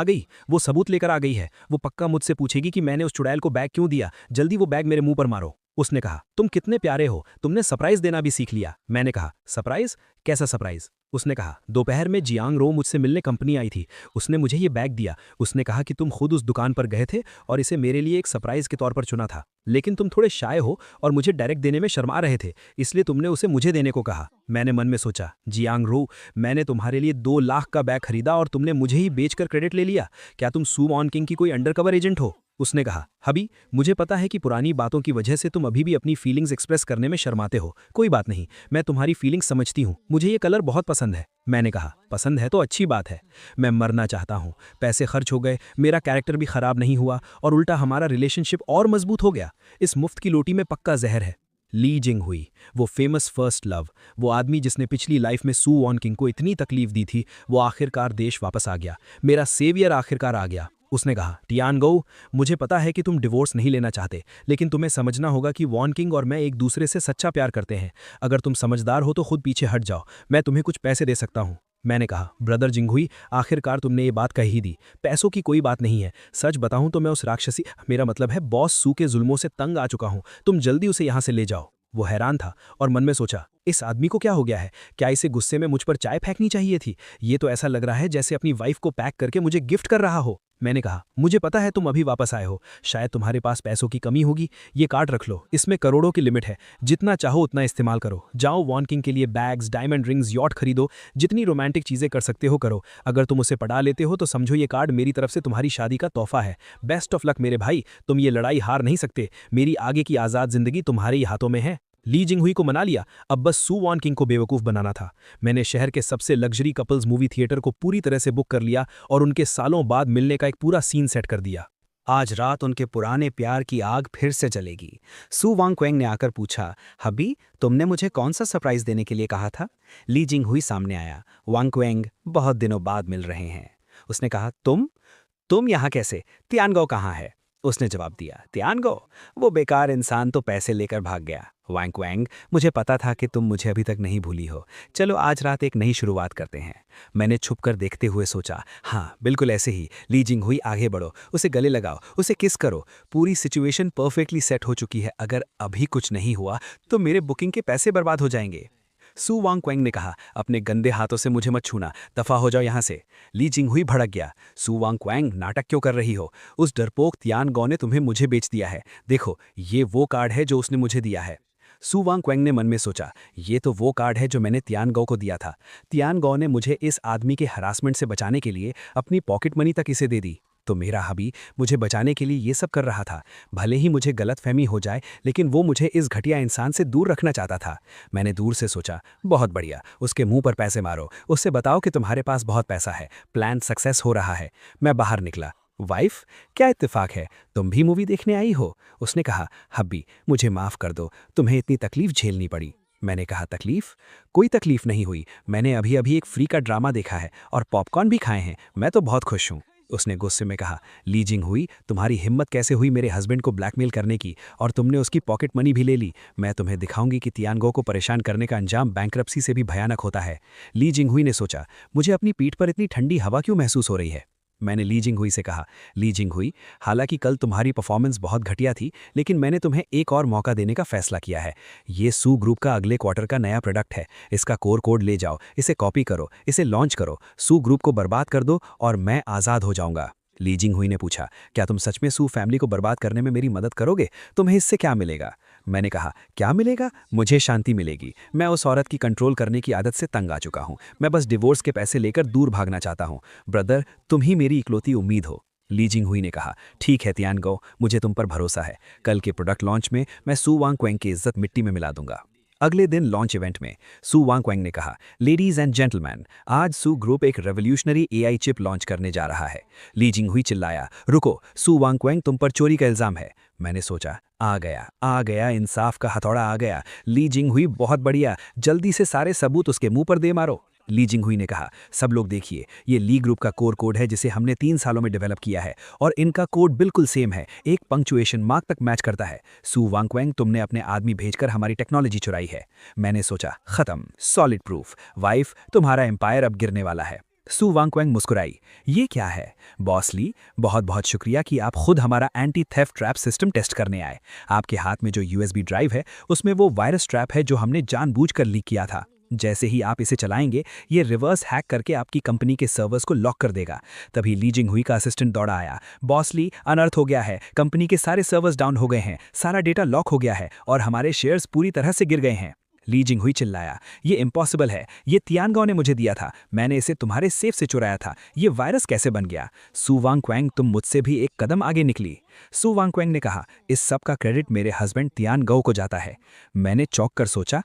गई, वो सबूत लेकर आ गई है। वो पक्का मुझसे पूछेगी कि मैंने उस चुड़ैल को बैग क्यों दिया। जल्दी वो बैग मेरे मुंह पर मारो। उसने कहा, तुम कितने प्यारे हो, तुमने सरप्राइज देना भी सीख लिया। मैंने कहा, सरप्राइज? कैसा सरप्राइज? उसने कहा, दोपहर में जियांग रो मुझसे मिलने कंपनी आई थी, उसने मुझे ये बैग दिया। उसने कहा कि तुम खुद उस दुकान पर गए थे और इसे मेरे लिए एक सरप्राइज के तौर पर चुना था, लेकिन तुम थोड़े शाय हो और मुझे डायरेक्ट देने में शर्मा रहे थे, इसलिए तुमने उसे मुझे देने को कहा। मैंने मन में सोचा, जियांग रो, मैंने तुम्हारे लिए 2 लाख का बैग खरीदा और तुमने मुझे ही बेचकर क्रेडिट ले लिया। क्या तुम सू वान किंग की कोई अंडरकवर एजेंट हो? उसने कहा, हबी, मुझे पता है कि पुरानी बातों की वजह से तुम अभी भी अपनी फीलिंग्स एक्सप्रेस करने में शर्माते हो। कोई बात नहीं, मैं तुम्हारी फीलिंग्स समझती हूँ। मुझे ये कलर बहुत पसंद है। मैंने कहा, पसंद है तो अच्छी बात है। मैं मरना चाहता हूँ। पैसे खर्च हो गए, मेरा कैरेक्टर भी खराब नहीं हुआ और उल्टा हमारा रिलेशनशिप और मजबूत हो गया। इस मुफ्त की लोटी में पक्का जहर है। ली जिंग हुई, वो फेमस फर्स्ट लव, वो आदमी जिसने पिछली लाइफ में सू वान किंग को इतनी तकलीफ दी थी, वो आखिरकार देश वापस आ गया। मेरा सेवियर आखिरकार आ गया। उसने कहा, टियानगो, मुझे पता है कि तुम डिवोर्स नहीं लेना चाहते, लेकिन तुम्हें समझना होगा कि वान किंग और मैं एक दूसरे से सच्चा प्यार करते हैं। अगर तुम समझदार हो तो खुद पीछे हट जाओ, मैं तुम्हें कुछ पैसे दे सकता हूँ। मैंने कहा, ब्रदर जिंगहुई, आखिरकार तुमने ये बात कही ही दी। पैसों की कोई बात नहीं है। सच बताऊं तो मैं उस राक्षसी, मेरा मतलब है बॉस सू के जुल्मों से तंग आ चुका हूं। तुम जल्दी उसे यहां से ले जाओ। वो हैरान था और मन में सोचा, इस आदमी को क्या हो गया है? क्या इसे गुस्से में मुझ पर चाय फेंकनी चाहिए थी? ये तो ऐसा लग रहा है जैसे अपनी वाइफ को पैक करके मुझे गिफ्ट कर रहा हो। मैंने कहा, मुझे पता है तुम अभी वापस आए हो, शायद तुम्हारे पास पैसों की कमी होगी। ये कार्ड रख लो, इसमें करोड़ों की लिमिट है, जितना चाहो उतना इस्तेमाल करो। जाओ वॉन किंग के लिए बैग्स, डायमंड रिंग्स, यॉट खरीदो, जितनी रोमांटिक चीजें कर सकते हो करो। अगर तुम उसे पढ़ा लेते हो तो समझो ये कार्ड मेरी तरफ से तुम्हारी शादी का तोहफा है। बेस्ट ऑफ लक मेरे भाई, तुम ये लड़ाई हार नहीं सकते। मेरी आगे की आज़ाद जिंदगी तुम्हारे ही हाथों में है। ली जिंगहुई को मना लिया, अब बस सू वॉन किंग को बेवकूफ़ बनाना था। मैंने शहर के सबसे लग्जरी कपल्स मूवी थिएटर को पूरी तरह से बुक कर लिया और उनके सालों बाद मिलने का एक पूरा सीन सेट कर दिया। आज रात उनके पुराने प्यार की आग फिर से जलेगी। सू वांगक्वेंग ने आकर पूछा, हबी, तुमने मुझे कौन सा सरप्राइज देने के लिए कहा था? ली जिंगहुई सामने आया। वांगक्वेंग, बहुत दिनों बाद मिल रहे हैं। उसने कहा, तुम यहाँ कैसे? तियानगो कहाँ है? उसने जवाब दिया, तियानगो? वो बेकार इंसान तो पैसे लेकर भाग गया। वांगक्वेंग, मुझे पता था कि तुम मुझे अभी तक नहीं भूली हो। चलो आज रात एक नई शुरुआत करते हैं। मैंने छुपकर देखते हुए सोचा, हाँ बिल्कुल ऐसे ही। ली जिंगहुई, आगे बढ़ो, उसे गले लगाओ, उसे किस करो। पूरी सिचुएशन परफेक्टली सेट हो चुकी है। अगर अभी कुछ नहीं हुआ तो मेरे बुकिंग के पैसे बर्बाद हो जाएंगे। सू वांगक्वेंग ने कहा, अपने गंदे हाथों से मुझे मत छूना, दफा हो जाओ यहाँ से। ली जिंगहुई भड़क गया, सू वांगक्वेंग, नाटक क्यों कर रही हो? उस डरपोक तियानगो ने तुम्हें मुझे बेच दिया है। देखो, ये वो कार्ड है जो उसने मुझे दिया है। सू वांगक्वेंग ने मन में सोचा, ये तो वो कार्ड है जो मैंने तियानगो को दिया था। तियानगो ने मुझे इस आदमी के हरासमेंट से बचाने के लिए अपनी पॉकेट मनी तक इसे दे दी। तो मेरा हबी मुझे बचाने के लिए ये सब कर रहा था। भले ही मुझे गलतफहमी हो जाए, लेकिन वो मुझे इस घटिया इंसान से दूर रखना चाहता था। मैंने दूर से सोचा, बहुत बढ़िया, उसके मुंह पर पैसे मारो, उससे बताओ कि तुम्हारे पास बहुत पैसा है, प्लान सक्सेस हो रहा है। मैं बाहर निकला। वाइफ, क्या इत्तेफाक है, तुम भी मूवी देखने आई हो? उसने कहा, हब्बी मुझे माफ़ कर दो, तुम्हें इतनी तकलीफ झेलनी पड़ी। मैंने कहा, तकलीफ? कोई तकलीफ नहीं हुई, मैंने अभी अभी एक फ्री का ड्रामा देखा है और पॉपकॉर्न भी खाए हैं, मैं तो बहुत खुश हूँ। उसने गुस्से में कहा, ली जिंगहुई, तुम्हारी हिम्मत कैसे हुई मेरे हस्बैंड को ब्लैकमेल करने की, और तुमने उसकी पॉकेट मनी भी ले ली। मैं तुम्हें दिखाऊंगी कि तियानगो को परेशान करने का अंजाम बैंकरप्सी से भी भयानक होता है। ली जिंगहुई ने सोचा, मुझे अपनी पीठ पर इतनी ठंडी हवा क्यों महसूस हो रही है? मैंने ली जिंगहुई से कहा, ली जिंगहुई, हालांकि कल तुम्हारी परफॉर्मेंस बहुत घटिया थी, लेकिन मैंने तुम्हें एक और मौका देने का फैसला किया है। ये सू ग्रुप का अगले क्वार्टर का नया प्रोडक्ट है। इसका कोर कोड ले जाओ, इसे कॉपी करो, इसे लॉन्च करो, सू ग्रुप को बर्बाद कर दो और मैं आज़ाद हो जाऊंगा। ली जिंगहुई ने पूछा, क्या तुम सच में सू फैमिली को बर्बाद करने में मेरी मदद करोगे? तुम्हें इससे क्या मिलेगा? मैंने कहा, क्या मिलेगा? मुझे शांति मिलेगी। मैं उस औरत की कंट्रोल करने की आदत से तंग आ चुका हूँ। मैं बस डिवोर्स के पैसे लेकर दूर भागना चाहता हूँ। ब्रदर, तुम ही मेरी इकलौती उम्मीद हो। ली जिंगहुई ने कहा, ठीक है तियानगो, मुझे तुम पर भरोसा है। कल के प्रोडक्ट लॉन्च में मैं सू वांगक्वेंग की इज्जत मिट्टी में मिला दूंगा। अगले दिन लॉन्च इवेंट में सू वांगक्वेंग ने कहा, लेडीज एंड जेंटलमैन, आज सू ग्रुप एक रेवोल्यूशनरी एआई चिप लॉन्च करने जा रहा है। ली जिंगहुई चिल्लाया, रुको, सू वांगक्वेंग, तुम पर चोरी का इल्जाम है। मैंने सोचा, आ गया, इंसाफ का हथौड़ा आ गया। ली जिंगहुई, बहुत बढ़िया, जल्दी से सारे सबूत उसके मुंह पर दे मारो। ली जिंगहुई ने कहा, सब लोग देखिए, ये ली ग्रुप का कोर कोड है जिसे हमने 3 सालों में डेवलप किया है, और इनका कोड बिल्कुल सेम है, एक पंक्चुएशन मार्क तक मैच करता है। सू वांगक्वेंग, तुमने अपने आदमी भेजकर हमारी टेक्नोलॉजी चुराई है। मैंने सोचा, खत्म, सॉलिड प्रूफ। वाइफ, तुम्हारा एम्पायर अब गिरने वाला है। सू वांगक्वेंग मुस्कुराई, ये क्या है? बॉस ली, बहुत बहुत शुक्रिया कि आप खुद हमारा anti theft trap system test करने आए। आपके हाथ में जो यूएसबी ड्राइव है, उसमें वो वायरस ट्रैप है जो हमने जानबूझकर लीक किया था। जैसे ही आप इसे चलाएंगे, ये रिवर्स हैक करके आपकी कंपनी के सर्वर्स को लॉक कर देगा। तभी ली जिंगहुई का असिस्टेंट दौड़ा आया, बॉस ली, अनर्थ हो गया है, कंपनी के सारे सर्वर्स डाउन हो गए हैं, सारा डेटा लॉक हो गया है और हमारे शेयर्स पूरी तरह से गिर गए हैं। ली जिंगहुई चिल्लाया, ये इम्पॉसिबल है, ये तियानगो ने मुझे दिया था, मैंने इसे तुम्हारे सेफ से चुराया था, ये वायरस कैसे बन गया? सू वांगक्वेंग, तुम मुझसे भी एक कदम आगे निकली। सू वांगक्वेंग ने कहा, इस सब का क्रेडिट मेरे हस्बैंड तियानगो को जाता है। मैंने चौंक कर सोचा,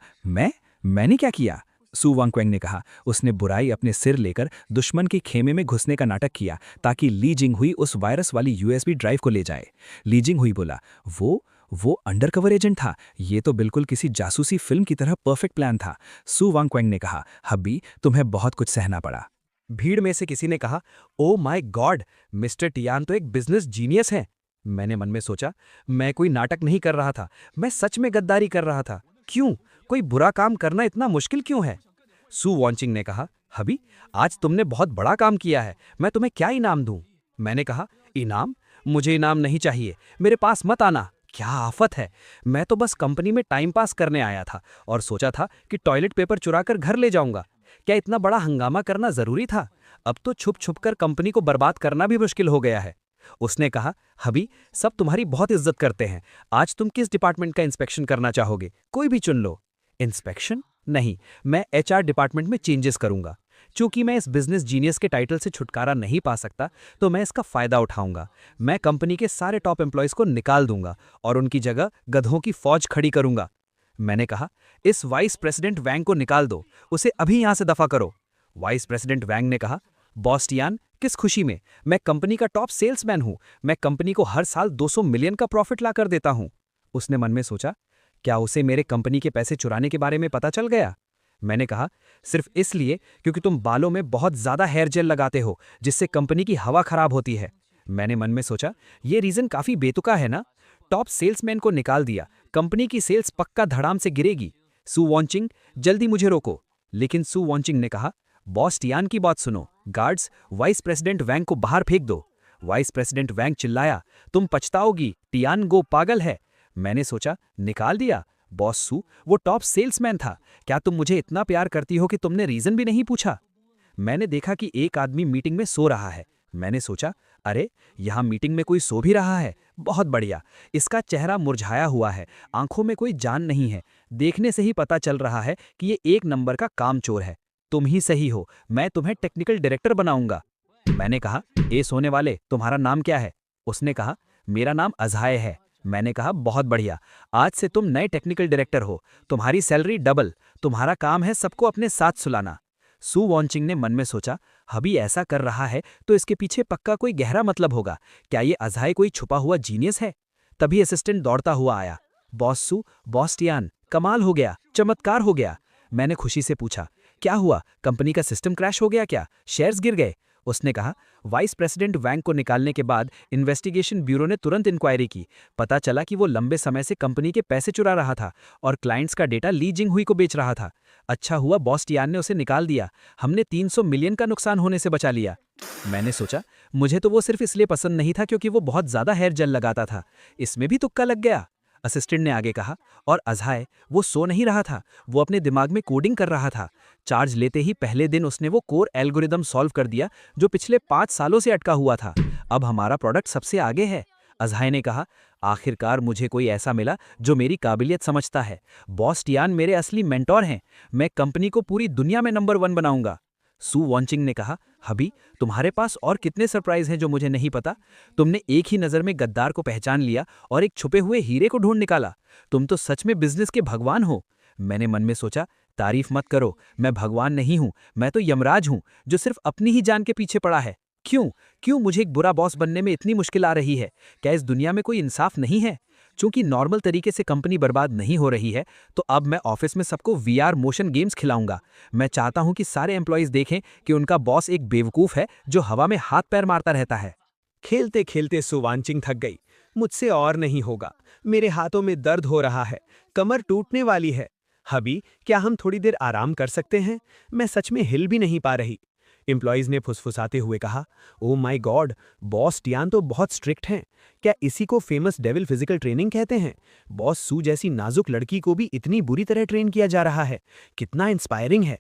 मैंने क्या किया? सू वांगक्वेंग ने कहा, उसने बुराई अपने सिर लेकर दुश्मन के खेमे में घुसने का नाटक किया ताकि ली जिंगहुई उस वायरस वाली यूएसबी ड्राइव को ले जाए। ली जिंगहुई बोला, वो अंडरकवर एजेंट था, ये तो बिल्कुल किसी जासूसी फिल्म की तरह परफेक्ट प्लान था। सू वांगक्वेंग ने कहा, हब्बी, तुम्हें बहुत कुछ सहना पड़ा। भीड़ में से किसी ने कहा, oh my God, mister Tian तो एक बिजनेस जीनियस हैं। मैंने मन में सोचा, मैं कोई नाटक नहीं कर रहा था, मैं सच में गद्दारी कर रहा था। क्यों? कोई बुरा काम करना इतना मुश्किल क्यों है? सू वांचिंग ने कहा, हबी, आज तुमने बहुत बड़ा काम किया है, मैं तुम्हें क्या इनाम दूं? मैंने कहा, इनाम? मुझे इनाम नहीं चाहिए, मेरे पास मत आना। क्या आफत है। मैं तो बस कंपनी में टाइम पास करने आया था और सोचा था कि टॉयलेट पेपर चुराकर घर ले जाऊंगा। क्या इतना बड़ा हंगामा करना जरूरी था? अब तो छुप छुप कर कंपनी को बर्बाद करना भी मुश्किल हो गया है। उसने कहा, हबी, सब तुम्हारी बहुत इज्जत करते हैं। आज तुम किस डिपार्टमेंट का इंस्पेक्शन करना चाहोगे? कोई भी चुन लो। इंस्पेक्शन? नहीं, मैं एचआर डिपार्टमेंट में चेंजेस करूंगा। चूंकि मैं इस बिजनेस जीनियस के टाइटल से छुटकारा नहीं पा सकता, तो मैं इसका फायदा उठाऊंगा। मैं कंपनी के सारे टॉप एम्प्लॉयज को निकाल दूंगा और उनकी जगह गधों की फौज खड़ी करूंगा। मैंने कहा, इस वाइस प्रेसिडेंट वैंग को निकाल दो, उसे अभी यहां से दफा करो। वाइस प्रेसिडेंट वैंग ने कहा, बॉस टियान, किस खुशी में? मैं कंपनी का टॉप सेल्समैन हूं। मैं कंपनी को हर साल 200 मिलियन का प्रॉफिट ला कर देता हूं। उसने मन में सोचा, क्या उसे मेरे कंपनी के पैसे चुराने के बारे में पता चल गया? मैंने कहा, सिर्फ इसलिए क्योंकि तुम बालों में बहुत ज्यादा हेयर जेल लगाते हो, जिससे कंपनी की हवा खराब होती है। मैंने मन में सोचा, ये रीजन काफी बेतुका है ना? टॉप सेल्समैन को निकाल दिया, कंपनी की सेल्स पक्का धड़ाम से गिरेगी। सू वॉन्चिंग, जल्दी मुझे रोको। लेकिन सू वॉन्चिंग ने कहा, बॉस टियान की बात सुनो। गार्ड्स, वाइस प्रेसिडेंट वैंग को बाहर फेंक दो। वाइस प्रेसिडेंट वैंग चिल्लाया, तुम पछताओगी, टियान गो पागल है। मैंने सोचा, निकाल दिया? बॉस सू, वो टॉप सेल्समैन था। क्या तुम मुझे इतना प्यार करती हो कि तुमने रीजन भी नहीं पूछा? मैंने देखा कि एक आदमी मीटिंग में सो रहा है। मैंने सोचा, अरे, यहां मीटिंग में कोई सो भी रहा है। बहुत बढ़िया। इसका चेहरा मुरझाया हुआ है, आंखों में कोई जान नहीं है। देखने से ही पता चल रहा है कि ये एक नंबर का कामचोर है। तुम ही सही हो, मैं तुम्हें टेक्निकल डायरेक्टर बनाऊंगा। मैंने कहा, ए सोने वाले, तुम्हारा नाम क्या है? उसने कहा, मेरा नाम अज़ाए है। मैंने कहा, बहुत बढ़िया, आज से तुम नए टेक्निकल डायरेक्टर हो। तुम्हारी सैलरी डबल। तुम्हारा काम है सबको अपने साथ सुलाना। सू वॉन्चिंग ने मन में सोचा, हबी ऐसा कर रहा है तो इसके पीछे पक्का कोई गहरा मतलब होगा। क्या ये अज़ाए कोई छुपा हुआ जीनियस है? तभी असिस्टेंट दौड़ता हुआ आया। बॉस सू, बॉस टियान, कमाल हो गया, चमत्कार हो गया। मैंने खुशी से पूछा, क्या हुआ? कंपनी का सिस्टम क्रैश हो गया क्या? शेयर्स गिर गए? उसने कहा, वाइस प्रेसिडेंट वैंग को निकालने के बाद इन्वेस्टिगेशन ब्यूरो ने तुरंत इंक्वायरी की। पता चला कि वो लंबे समय से कंपनी के पैसे चुरा रहा था और क्लाइंट्स का डेटा ली जिंगहुई को बेच रहा था। अच्छा हुआ बॉस टियान ने उसे निकाल दिया। हमने 300 मिलियन का नुकसान होने से बचा लिया। मैंने सोचा, मुझे तो वो सिर्फ इसलिए पसंद नहीं था क्योंकि वो बहुत ज्यादा हेयर जेल लगाता था। इसमें भी तुक्का लग गया। असिस्टेंट ने आगे कहा, और अज़ाए, वो सो नहीं रहा था, वो अपने दिमाग में कोडिंग कर रहा था। चार्ज लेते ही पहले दिन उसने वो कोर एल्गोरिदम सॉल्व कर दिया जो पिछले 5 सालों से अटका हुआ था। अब हमारा प्रोडक्ट सबसे आगे है। अज़ाए ने कहा, आखिरकार मुझे कोई ऐसा मिला जो मेरी काबिलियत समझता है। बॉस टियान मेरे असली मेंटोर हैं। मैं कंपनी को पूरी दुनिया में नंबर 1 बनाऊंगा। सू वॉन्चिंग ने कहा, हबी, तुम्हारे पास और कितने सरप्राइज हैं जो मुझे नहीं पता? तुमने एक ही नज़र में गद्दार को पहचान लिया और एक छुपे हुए हीरे को ढूंढ निकाला। तुम तो सच में बिजनेस के भगवान हो। मैंने मन में सोचा, तारीफ मत करो, मैं भगवान नहीं हूं, मैं तो यमराज हूं जो सिर्फ अपनी ही जान के पीछे पड़ा है। क्यों क्यों मुझे एक बुरा बॉस बनने में इतनी मुश्किल आ रही है? क्या इस दुनिया में कोई इंसाफ नहीं है? चूंकि नॉर्मल तरीके से कंपनी बर्बाद नहीं हो रही है, तो अब मैं ऑफिस में सबको वीआर मोशन गेम्स खिलाऊंगा। मैं चाहता हूं कि सारे एम्प्लॉयज देखें कि उनका बॉस एक बेवकूफ है जो हवा में हाथ पैर मारता रहता है। खेलते खेलते सू वॉन्चिंग थक गई। मुझसे और नहीं होगा, मेरे हाथों में दर्द हो रहा है, कमर टूटने वाली है। हबी, क्या हम थोड़ी देर आराम कर सकते हैं? मैं सच में हिल भी नहीं पा रही। एम्प्लॉयज ने फुसफुसाते हुए कहा, oh my God, boss Tian तो बहुत स्ट्रिक्ट हैं। क्या इसी को फेमस डेविल फिजिकल ट्रेनिंग कहते हैं? बॉस सू जैसी नाजुक लड़की को भी इतनी बुरी तरह ट्रेन किया जा रहा है। कितना इंस्पायरिंग है।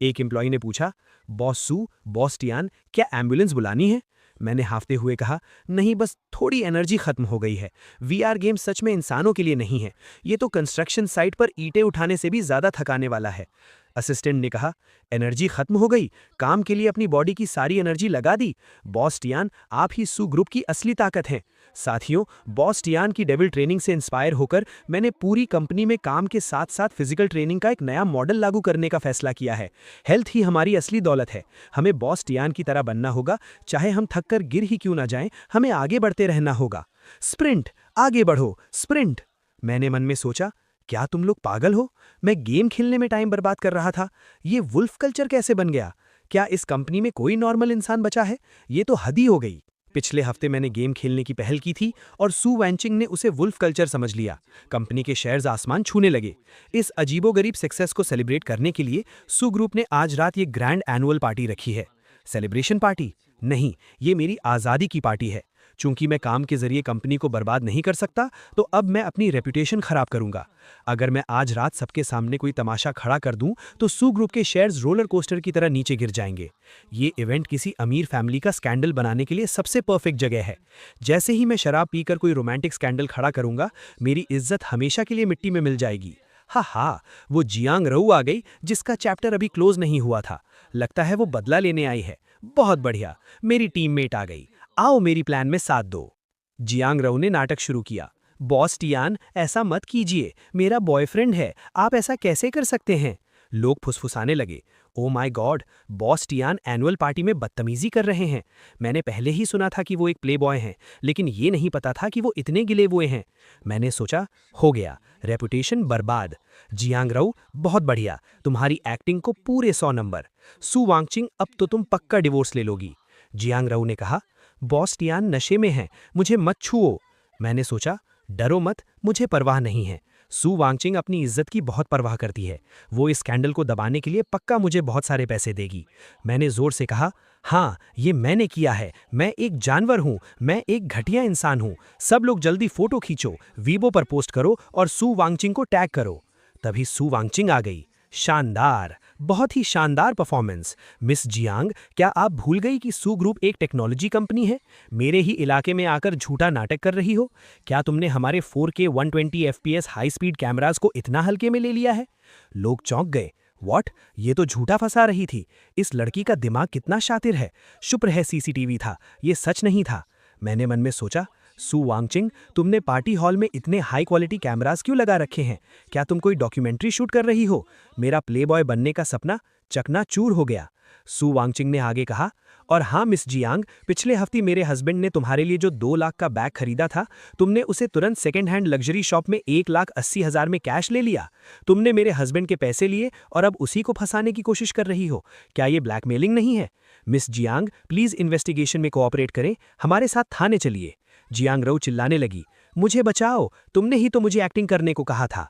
एक एम्प्लॉय ने पूछा, बॉस सू, बॉस टियान, क्या एम्बुलेंस बुलानी है? मैंने हाफते हुए कहा, नहीं, बस थोड़ी एनर्जी खत्म हो गई है। वीआर गेम सच में इंसानों के लिए नहीं है। ये तो कंस्ट्रक्शन साइट पर ईंटें उठाने से भी ज्यादा थकाने वाला है। असिस्टेंट ने कहा, एनर्जी खत्म हो गई? काम के लिए अपनी बॉडी की सारी एनर्जी लगा दी? बॉस टियान, आप ही सू ग्रुप की असली ताकत हैं। साथियों, बॉस टियान की डेविल ट्रेनिंग से इंस्पायर होकर मैंने पूरी कंपनी में काम के साथ साथ फिजिकल ट्रेनिंग का एक नया मॉडल लागू करने का फैसला किया है। हेल्थ ही हमारी असली दौलत है। हमें बॉस टियान की तरह बनना होगा, चाहे हम थक कर गिर ही क्यों ना जाएं, हमें आगे बढ़ते रहना होगा। स्प्रिंट, आगे बढ़ो, स्प्रिंट। मैंने मन में सोचा, क्या तुम लोग पागल हो? मैं गेम खेलने में टाइम बर्बाद कर रहा था। ये वुल्फ कल्चर कैसे बन गया? क्या इस कंपनी में कोई नॉर्मल इंसान बचा है? ये तो हद ही हो गई। पिछले हफ्ते मैंने गेम खेलने की पहल की थी और सू वॉन्चिंग ने उसे वुल्फ कल्चर समझ लिया। कंपनी के शेयर्स आसमान छूने लगे। इस अजीबोगरीब सक्सेस को सेलिब्रेट करने के लिए सू ग्रुप ने आज रात ये ग्रैंड एनुअल पार्टी रखी है। Celebration party? नहीं, ये मेरी आज़ादी की पार्टी है। चूंकि मैं काम के जरिए कंपनी को बर्बाद नहीं कर सकता, तो अब मैं अपनी रेपुटेशन खराब करूंगा। अगर मैं आज रात सबके सामने कोई तमाशा खड़ा कर दूं, तो सू ग्रुप के शेयर्स रोलर कोस्टर की तरह नीचे गिर जाएंगे। ये इवेंट किसी अमीर फैमिली का स्कैंडल बनाने के लिए सबसे परफेक्ट जगह है। जैसे ही मैं शराब पीकर कोई रोमांटिक स्कैंडल खड़ा करूंगा, मेरी इज्जत हमेशा के लिए मिट्टी में मिल जाएगी। हा, वो जियांग रऊ आ गई, जिसका चैप्टर अभी क्लोज नहीं हुआ था। लगता है वो बदला लेने आई है। बहुत बढ़िया, मेरी टीममेट आ गई। आओ मेरी प्लान में साथ दो। जियांग रऊ ने नाटक शुरू किया। बॉस टियान, ऐसा मत कीजिए, मेरा बॉयफ्रेंड है, आप ऐसा कैसे कर सकते हैं? लोग फुसफुसाने लगे। Oh my God, boss Tian annual party में बदतमीजी कर रहे हैं। मैंने पहले ही सुना था कि वो एक प्लेबॉय हैं, लेकिन ये नहीं पता था कि वो इतने गिले हुए हैं। मैंने सोचा, हो गया, रेपुटेशन बर्बाद। जियांग रऊ, बहुत बढ़िया, तुम्हारी एक्टिंग को पूरे 100 नंबर। सू वांगचिंग, अब तो तुम पक्का डिवोर्स ले लोगी। जियांग रऊ ने कहा, बॉस टियान नशे में हैं, मुझे मत छुओ। मैंने सोचा, डरो मत, मुझे परवाह नहीं है। सू वांगचिंग अपनी इज्जत की बहुत परवाह करती है। वो इस स्कैंडल को दबाने के लिए पक्का मुझे बहुत सारे पैसे देगी। मैंने जोर से कहा, हाँ, ये मैंने किया है, मैं एक जानवर हूँ, मैं एक घटिया इंसान हूँ। सब लोग जल्दी फोटो खींचो, वीबो पर पोस्ट करो और सू वांगचिंग को टैग करो। तभी सू वांगचिंग आ गई। शानदार, बहुत ही शानदार परफॉर्मेंस। मिस जियांग, क्या आप भूल गई कि सू ग्रुप एक टेक्नोलॉजी कंपनी है? मेरे ही इलाके में आकर झूठा नाटक कर रही हो? क्या तुमने हमारे 4K 120 FPS high speed cameras को इतना हल्के में ले लिया है? लोग चौंक गए। व्हाट? ये तो झूठा फंसा रही थी। इस लड़की का दिमाग कितना शातिर है। शुक्र है सीसीटीवी था, ये सच नहीं था। मैंने मन में सोचा, सू वांगचिंग, तुमने पार्टी हॉल में इतने हाई क्वालिटी कैमरास क्यों लगा रखे हैं? क्या तुम कोई डॉक्यूमेंट्री शूट कर रही हो? मेरा प्लेबॉय बनने का सपना चकनाचूर हो गया। सू वांगचिंग ने आगे कहा, और हाँ मिस जियांग, पिछले हफ्ते मेरे हस्बैंड ने तुम्हारे लिए जो 2 लाख का बैग खरीदा था, तुमने उसे तुरंत सेकेंड हैंड लग्जरी शॉप में 1,80,000 में कैश ले लिया। तुमने मेरे हस्बैंड के पैसे लिए और अब उसी को फंसाने की कोशिश कर रही हो। क्या ये ब्लैकमेलिंग नहीं है? मिस जियांग, प्लीज इन्वेस्टिगेशन में कोऑपरेट करें, हमारे साथ थाने चलिए। जियांग रऊ चिल्लाने लगी, मुझे बचाओ, तुमने ही तो मुझे एक्टिंग करने को कहा था।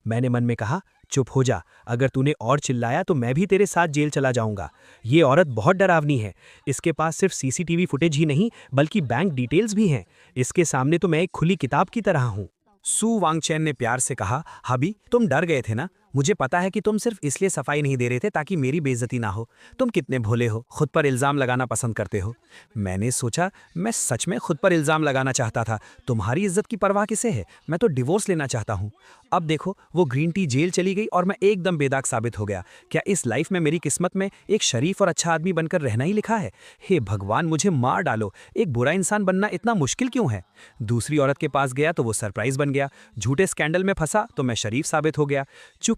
मैंने मन में कहा, चुप हो जा, अगर तूने और चिल्लाया तो मैं भी तेरे साथ जेल चला जाऊंगा। ये औरत बहुत डरावनी है। इसके पास सिर्फ सीसीटीवी फुटेज ही नहीं, बल्कि बैंक डिटेल्स भी हैं। इसके सामने तो मैं एक खुली किताब की तरह हूं। सू वांगचैन ने प्यार से कहा, हबी, तुम डर गए थे ना? मुझे पता है कि तुम सिर्फ इसलिए सफाई नहीं दे रहे थे ताकि मेरी बेइज्जती ना हो। तुम कितने भोले हो, खुद पर इल्जाम लगाना पसंद करते हो। मैंने सोचा, मैं सच में खुद पर इल्जाम लगाना चाहता था। तुम्हारी इज्जत की परवाह किसे है? मैं तो डिवोर्स लेना चाहता हूँ। अब देखो, वो ग्रीन टी जेल चली गई और मैं एकदम बेदाग साबित हो गया। क्या इस लाइफ में मेरी किस्मत में एक शरीफ और अच्छा आदमी बनकर रहना ही लिखा है? हे भगवान, मुझे मार डालो। एक बुरा इंसान बनना इतना मुश्किल क्यों है? दूसरी औरत के पास गया तो वो सरप्राइज बन गया। झूठे स्कैंडल में फंसा तो मैं शरीफ साबित हो गया।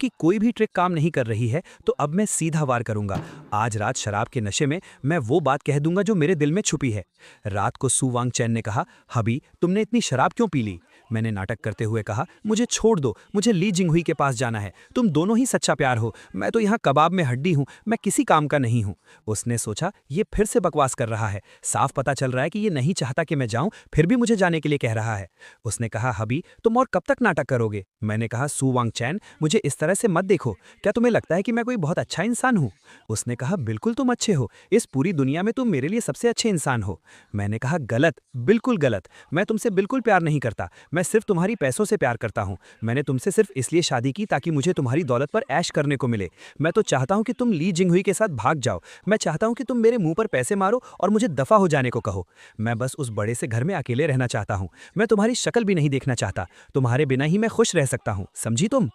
कि कोई भी ट्रिक काम नहीं कर रही है, तो अब मैं सीधा वार करूंगा। आज रात शराब के नशे में मैं वो बात कह दूंगा जो मेरे दिल में छुपी है। रात को सू वांगचैन ने कहा, हबी, तुमने इतनी शराब क्यों पी ली? मैंने नाटक करते हुए कहा, मुझे छोड़ दो, मुझे ली जिंगहुई के पास जाना है। तुम दोनों ही सच्चा प्यार हो, मैं तो यहाँ कबाब में हड्डी हूँ, मैं किसी काम का नहीं हूँ। उसने सोचा, ये फिर से बकवास कर रहा है। साफ पता चल रहा है कि ये नहीं चाहता कि मैं जाऊं, फिर भी मुझे जाने के लिए कह रहा है। उसने कहा, हबी, तुम और कब तक नाटक करोगे? मैंने कहा, सू वांगचैन, मुझे इस तरह से मत देखो। क्या तुम्हें लगता है कि मैं कोई बहुत अच्छा इंसान हूँ? उसने कहा, बिल्कुल तुम अच्छे हो। इस पूरी दुनिया में तुम मेरे लिए सबसे अच्छे इंसान हो। मैंने कहा, गलत, बिल्कुल गलत। मैं तुमसे बिल्कुल प्यार नहीं करता। मैं सिर्फ तुम्हारी पैसों से प्यार करता हूँ। मैंने तुमसे सिर्फ इसलिए शादी की ताकि मुझे तुम्हारी दौलत पर ऐश करने को मिले। मैं तो चाहता हूँ कि तुम ली जिंगहुई के साथ भाग जाओ। मैं चाहता हूँ कि तुम मेरे मुंह पर पैसे मारो और मुझे दफा हो जाने को कहो। मैं बस उस बड़े से घर में अकेले रहना चाहता हूँ। मैं तुम्हारी शक्ल भी नहीं देखना चाहता। तुम्हारे बिना ही मैं खुश रह सकता हूँ, समझी तुम?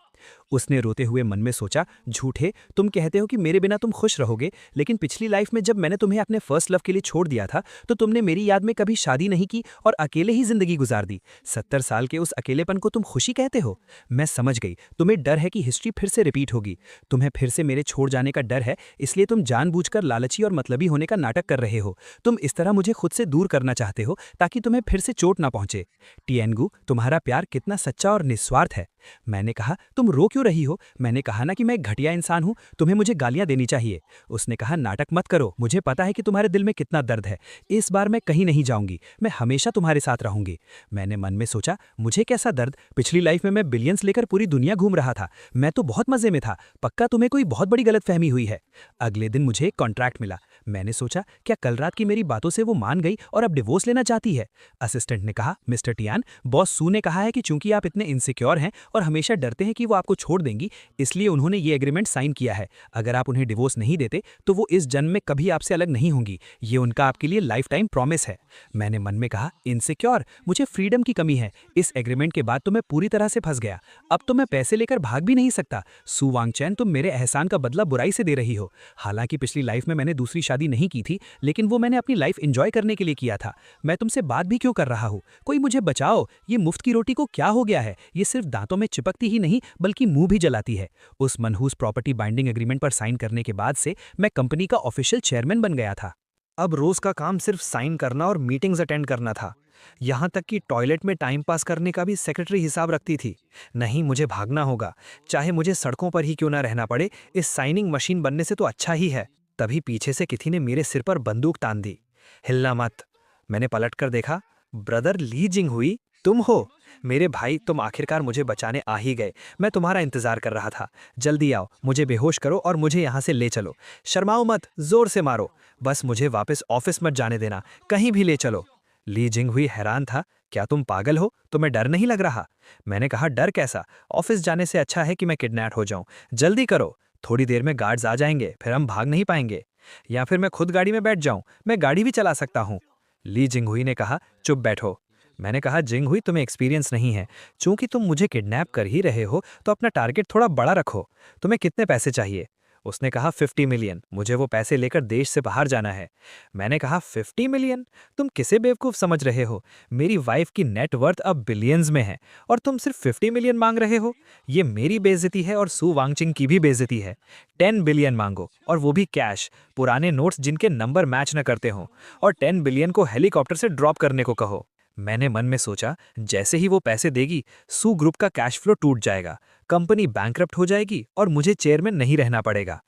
उसने रोते हुए मन में सोचा, झूठे, तुम कहते हो कि मेरे बिना तुम खुश रहोगे, लेकिन पिछली लाइफ में जब मैंने तुम्हें अपने फर्स्ट लव के लिए छोड़ दिया था, तो तुमने मेरी याद में कभी शादी नहीं की और अकेले ही जिंदगी गुजार दी। 70 साल के उस अकेलेपन को तुम खुशी कहते हो? मैं समझ गई, तुम्हें डर है कि हिस्ट्री फिर से रिपीट होगी। तुम्हें फिर से मेरे छोड़ जाने का डर है, इसलिए तुम जानबूझकर लालची और मतलबी होने का नाटक कर रहे हो। तुम इस तरह मुझे खुद से दूर करना चाहते हो ताकि तुम्हें फिर से चोट ना पहुंचे। टिएनगू, तुम्हारा प्यार कितना सच्चा और निस्वार्थ है। मैंने कहा, तुम रो क्यों रही हो? मैंने कहा ना कि मैं एक घटिया इंसान हूं, तुम्हें मुझे गालियां देनी चाहिए। उसने कहा, नाटक मत करो, मुझे पता है कि तुम्हारे दिल में कितना दर्द है। इस बार मैं कहीं नहीं जाऊंगी, मैं हमेशा तुम्हारे साथ रहूंगी। मैंने मन में सोचा, मुझे कैसा दर्द? पिछली लाइफ में मैं बिलियंस लेकर पूरी दुनिया घूम रहा था, मैं तो बहुत मजे में था। पक्का तुम्हें कोई बहुत बड़ी गलतफहमी हुई है। अगले दिन मुझे एक कॉन्ट्रैक्ट मिला। मैंने सोचा क्या कल रात की मेरी बातों से वो मान गई और अब डिवोर्स लेना चाहती है। असिस्टेंट ने कहा, मिस्टर टियान, बॉस सू ने कहा है कि चूंकि आप इतने इनसिक्योर हैं और हमेशा डरते हैं कि वो आपको छोड़ देंगी, इसलिए उन्होंने ये एग्रीमेंट साइन किया है। अगर आप उन्हें डिवोर्स नहीं देते तो वो इस जन्म में कभी आपसे अलग नहीं होंगी। ये उनका आपके लिए लाइफ टाइम प्रॉमिस है। मैंने मन में कहा, इनसिक्योर? मुझे फ्रीडम की कमी है। इस एग्रीमेंट के बाद तो मैं पूरी तरह से फंस गया। अब तो मैं पैसे लेकर भाग भी नहीं सकता। सू वांगचैन, तुम मेरे एहसान का बदला बुराई से दे रही हो। हालांकि पिछली लाइफ में मैंने दूसरी शादी नहीं की थी, लेकिन वो मैंने अपनी लाइफ एंजॉय करने के लिए किया था। मैं तुमसे बात भी क्यों कर रहा हूँ? कोई मुझे बचाओ। ये मुफ्त की रोटी को क्या हो गया है? ये सिर्फ दांतों में चिपकती ही नहीं बल्कि मुंह भी जलाती है। उस मनहूस प्रॉपर्टी बाइंडिंग एग्रीमेंट पर साइन करने के बाद से मैं कंपनी का ऑफिशियल चेयरमैन बन गया था। अब रोज का काम सिर्फ साइन करना और मीटिंग्स अटेंड करना था। यहाँ तक कि टॉयलेट में टाइम पास करने का भी सेक्रेटरी हिसाब रखती थी। नहीं, मुझे भागना होगा, चाहे मुझे सड़कों पर ही क्यों ना रहना पड़े। इस साइनिंग मशीन बनने से तो अच्छा ही है। तभी पीछे से किसी ने मेरे सिर पर बंदूक तान दी। हिलना मत। मैंने पलटकर देखा। ब्रदर ली जिंग हुई, तुम हो? मेरे भाई, तुम आखिरकार मुझे बचाने आ ही गए। मैं तुम्हारा इंतजार कर रहा था। जल्दी आओ, मुझे बेहोश करो और मुझे यहाँ से ले चलो। शर्माओ मत, जोर से मारो। बस मुझे वापस ऑफिस मत जाने देना, कहीं भी ले चलो। ली जिंग हुई हैरान था। क्या तुम पागल हो? तुम्हें डर नहीं लग रहा? मैंने कहा, डर कैसा? ऑफिस जाने से अच्छा है कि मैं किडनैप हो जाऊं। जल्दी करो, थोड़ी देर में गार्ड्स आ जाएंगे, फिर हम भाग नहीं पाएंगे। या फिर मैं खुद गाड़ी में बैठ जाऊं, मैं गाड़ी भी चला सकता हूं। ली जिंग हुई ने कहा, चुप बैठो। मैंने कहा, जिंग हुई, तुम्हें एक्सपीरियंस नहीं है। चूंकि तुम मुझे किडनैप कर ही रहे हो तो अपना टारगेट थोड़ा बड़ा रखो। तुम्हें कितने पैसे चाहिए? उसने कहा, 50 मिलियन। मुझे वो पैसे लेकर देश से बाहर जाना है। मैंने कहा, 50 मिलियन? तुम किसे बेवकूफ़ समझ रहे हो? मेरी वाइफ की नेटवर्थ अब बिलियंस में है और तुम सिर्फ 50 मिलियन मांग रहे हो। ये मेरी बेइज्जती है और सू वांगचिंग की भी बेइज्जती है। 10 बिलियन मांगो, और वो भी कैश, पुराने नोट्स जिनके नंबर मैच न करते हों। और 10 बिलियन को हेलीकॉप्टर से ड्रॉप करने को कहो। मैंने मन में सोचा, जैसे ही वो पैसे देगी, सू ग्रुप का कैश फ्लो टूट जाएगा, कंपनी बैंकरप्ट हो जाएगी और मुझे चेयरमैन नहीं रहना पड़ेगा।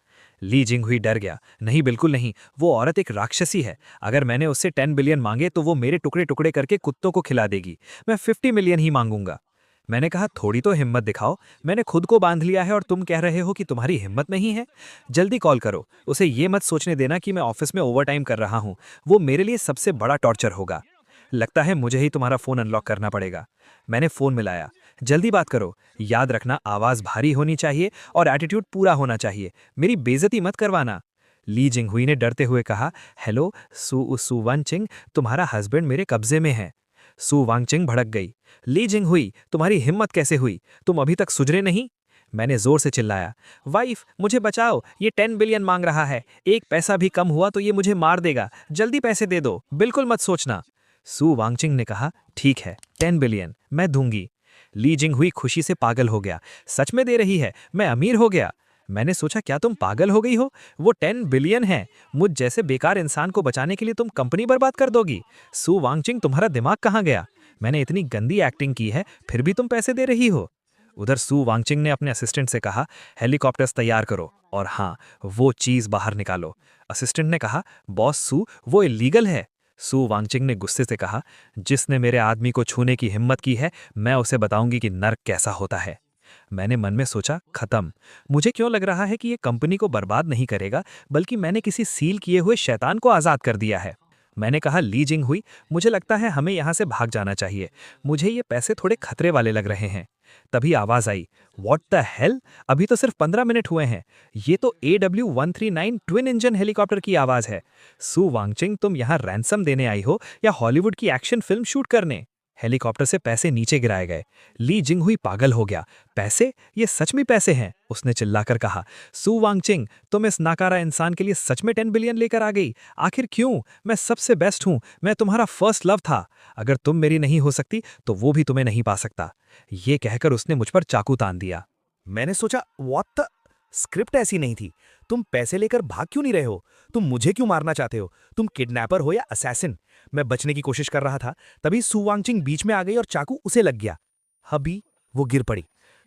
ली जिंग हुई डर गया। नहीं, बिल्कुल नहीं, वो औरत एक राक्षसी है। अगर मैंने उससे 10 बिलियन मांगे तो वो मेरे टुकड़े टुकड़े करके कुत्तों को खिला देगी। मैं 50 मिलियन ही मांगूंगा। मैंने कहा, थोड़ी तो हिम्मत दिखाओ। मैंने खुद को बांध लिया है और तुम कह रहे हो कि तुम्हारी हिम्मत नहीं है। जल्दी कॉल करो। उसे ये मत सोचने देना कि मैं ऑफिस में ओवरटाइम कर रहा हूँ। वो मेरे लिए सबसे बड़ा टॉर्चर होगा। लगता है मुझे ही तुम्हारा फोन अनलॉक करना पड़ेगा। मैंने फोन मिलाया। जल्दी बात करो। याद रखना, आवाज भारी होनी चाहिए और एटीट्यूड पूरा होना चाहिए। मेरी बेइज्जती मत करवाना। ली जिंग हुई ने डरते हुए कहा, हेलो सू वांगचिंग, तुम्हारा हस्बैंड मेरे कब्जे में है। सू वांगचिंग भड़क गई। ली जिंग हुई, तुम्हारी हिम्मत कैसे हुई? तुम अभी तक सुधरे नहीं? मैंने जोर से चिल्लाया, वाइफ मुझे बचाओ, ये 10 बिलियन मांग रहा है। एक पैसा भी कम हुआ तो ये मुझे मार देगा। जल्दी पैसे दे दो, बिल्कुल मत सोचना। सू वांगचिंग ने कहा, ठीक है, 10 बिलियन मैं दूंगी। ली जिंग हुई खुशी से पागल हो गया। सच में दे रही है? मैं अमीर हो गया। मैंने सोचा, क्या तुम पागल हो गई हो? वो 10 बिलियन है। मुझ जैसे बेकार इंसान को बचाने के लिए तुम कंपनी बर्बाद कर दोगी? सू वांगचिंग, तुम्हारा दिमाग कहाँ गया? मैंने इतनी गंदी एक्टिंग की है, फिर भी तुम पैसे दे रही हो। उधर सू वांगचिंग ने अपने असिस्टेंट से कहा, हेलीकॉप्टर्स तैयार करो और हाँ, वो चीज बाहर निकालो। असिस्टेंट ने कहा, बॉस सू, वो इलीगल है। सू वांगचिंग ने गुस्से से कहा, जिसने मेरे आदमी को छूने की हिम्मत की है, मैं उसे बताऊंगी कि नर्क कैसा होता है। मैंने मन में सोचा, खत्म। मुझे क्यों लग रहा है कि ये कंपनी को बर्बाद नहीं करेगा, बल्कि मैंने किसी सील किए हुए शैतान को आजाद कर दिया है। मैंने कहा, ली जिंग हुई, मुझे लगता है हमें यहाँ से भाग जाना चाहिए। मुझे ये पैसे थोड़े खतरे वाले लग रहे हैं। तभी आवाज आई, व्हाट द हेल? अभी तो सिर्फ 15 मिनट हुए हैं। ये तो AW139 ट्विन इंजन हेलीकॉप्टर की आवाज है। सू वांगचिंग, तुम यहाँ रैंसम देने आई हो या हॉलीवुड की एक्शन फिल्म शूट करने? हेलीकॉप्टर से पैसे नीचे गिराए गए। ली जिंग हुई पागल हो गया। पैसे? ये सच में पैसे हैं? उसने चिल्लाकर कहा। सू वांगचिंग, तुम इस नाकारा इंसान के लिए सच में 10 बिलियन लेकर आ गई? आखिर क्यों? मैं सबसे बेस्ट हूं। मैं तुम्हारा फर्स्ट लव था। अगर तुम मेरी नहीं हो सकती तो वो भी तुम्हें नहीं पा सकता। ये कहकर उसने मुझ पर चाकू तान दिया। मैंने सोचा, व्हाट द? स्क्रिप्ट ऐसी नहीं थी। तुम पैसे लेकर भाग क्यों नहीं रहे हो? तुम मुझे क्यों मारना चाहते हो? तुम किडनैपर हो या असैसिन? मैं बचने की कोशिश कर रहा था, तभी सू वांगचिंग बीच में आ गई और चाकू उसे लग गया। अभी वो गिर पड़ी।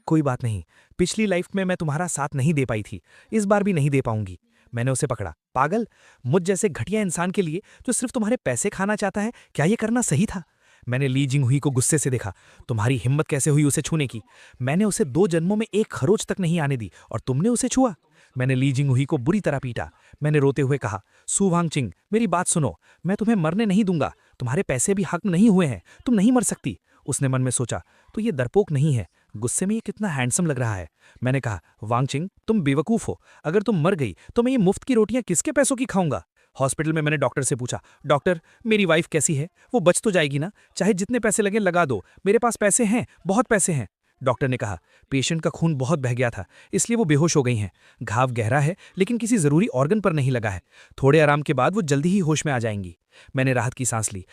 कोई बात नहीं, पिछली लाइफ में मैं तुम्हारा साथ नहीं दे पाई थी, इस बार भी नहीं दे पाऊंगी। मैंने उसे पकड़ा। पागल, मुझ जैसे घटिया इंसान के लिए जो सिर्फ तुम्हारे पैसे खाना चाहता है, क्या ये करना सही था? मैंने ली जिंग हुई को गुस्से से देखा। तुम्हारी हिम्मत कैसे हुई उसे छूने की? मैंने उसे 2 जन्मों में एक खरोच तक नहीं आने दी और तुमने उसे छुआ। मैंने ली जिंगहुई को बुरी तरह पीटा। मैंने रोते हुए कहा, सु वांगचिंग, मेरी बात सुनो, मैं तुम्हें मरने नहीं दूंगा। तुम्हारे पैसे भी हक नहीं हुए हैं, तुम नहीं मर सकती। उसने मन में सोचा, तो ये डरपोक नहीं है, गुस्से में ये कितना हैंडसम लग रहा है। मैंने कहा, वांगचिंग, तुम बेवकूफ हो। अगर तुम मर गई तो मैं ये मुफ्त की रोटियां किसके पैसों की खाऊंगा। हॉस्पिटल में मैंने डॉक्टर से पूछा, डॉक्टर, मेरी वाइफ कैसी है? वो बच तो जाएगी ना? चाहे जितने पैसे लगे लगा दो, मेरे पास पैसे हैं, बहुत पैसे हैं। डॉक्टर ने कहा, पेशेंट का खून बहुत बह गया था, इसलिए वो बेहोश हो गई हैं। घाव गहरा है, लेकिन किसी जरूरी ऑर्गन पर नहीं लगा है। थोड़े आराम के बाद वो जल्दी ही होश में आ जाएंगी। मैंने राहत की सांस ली।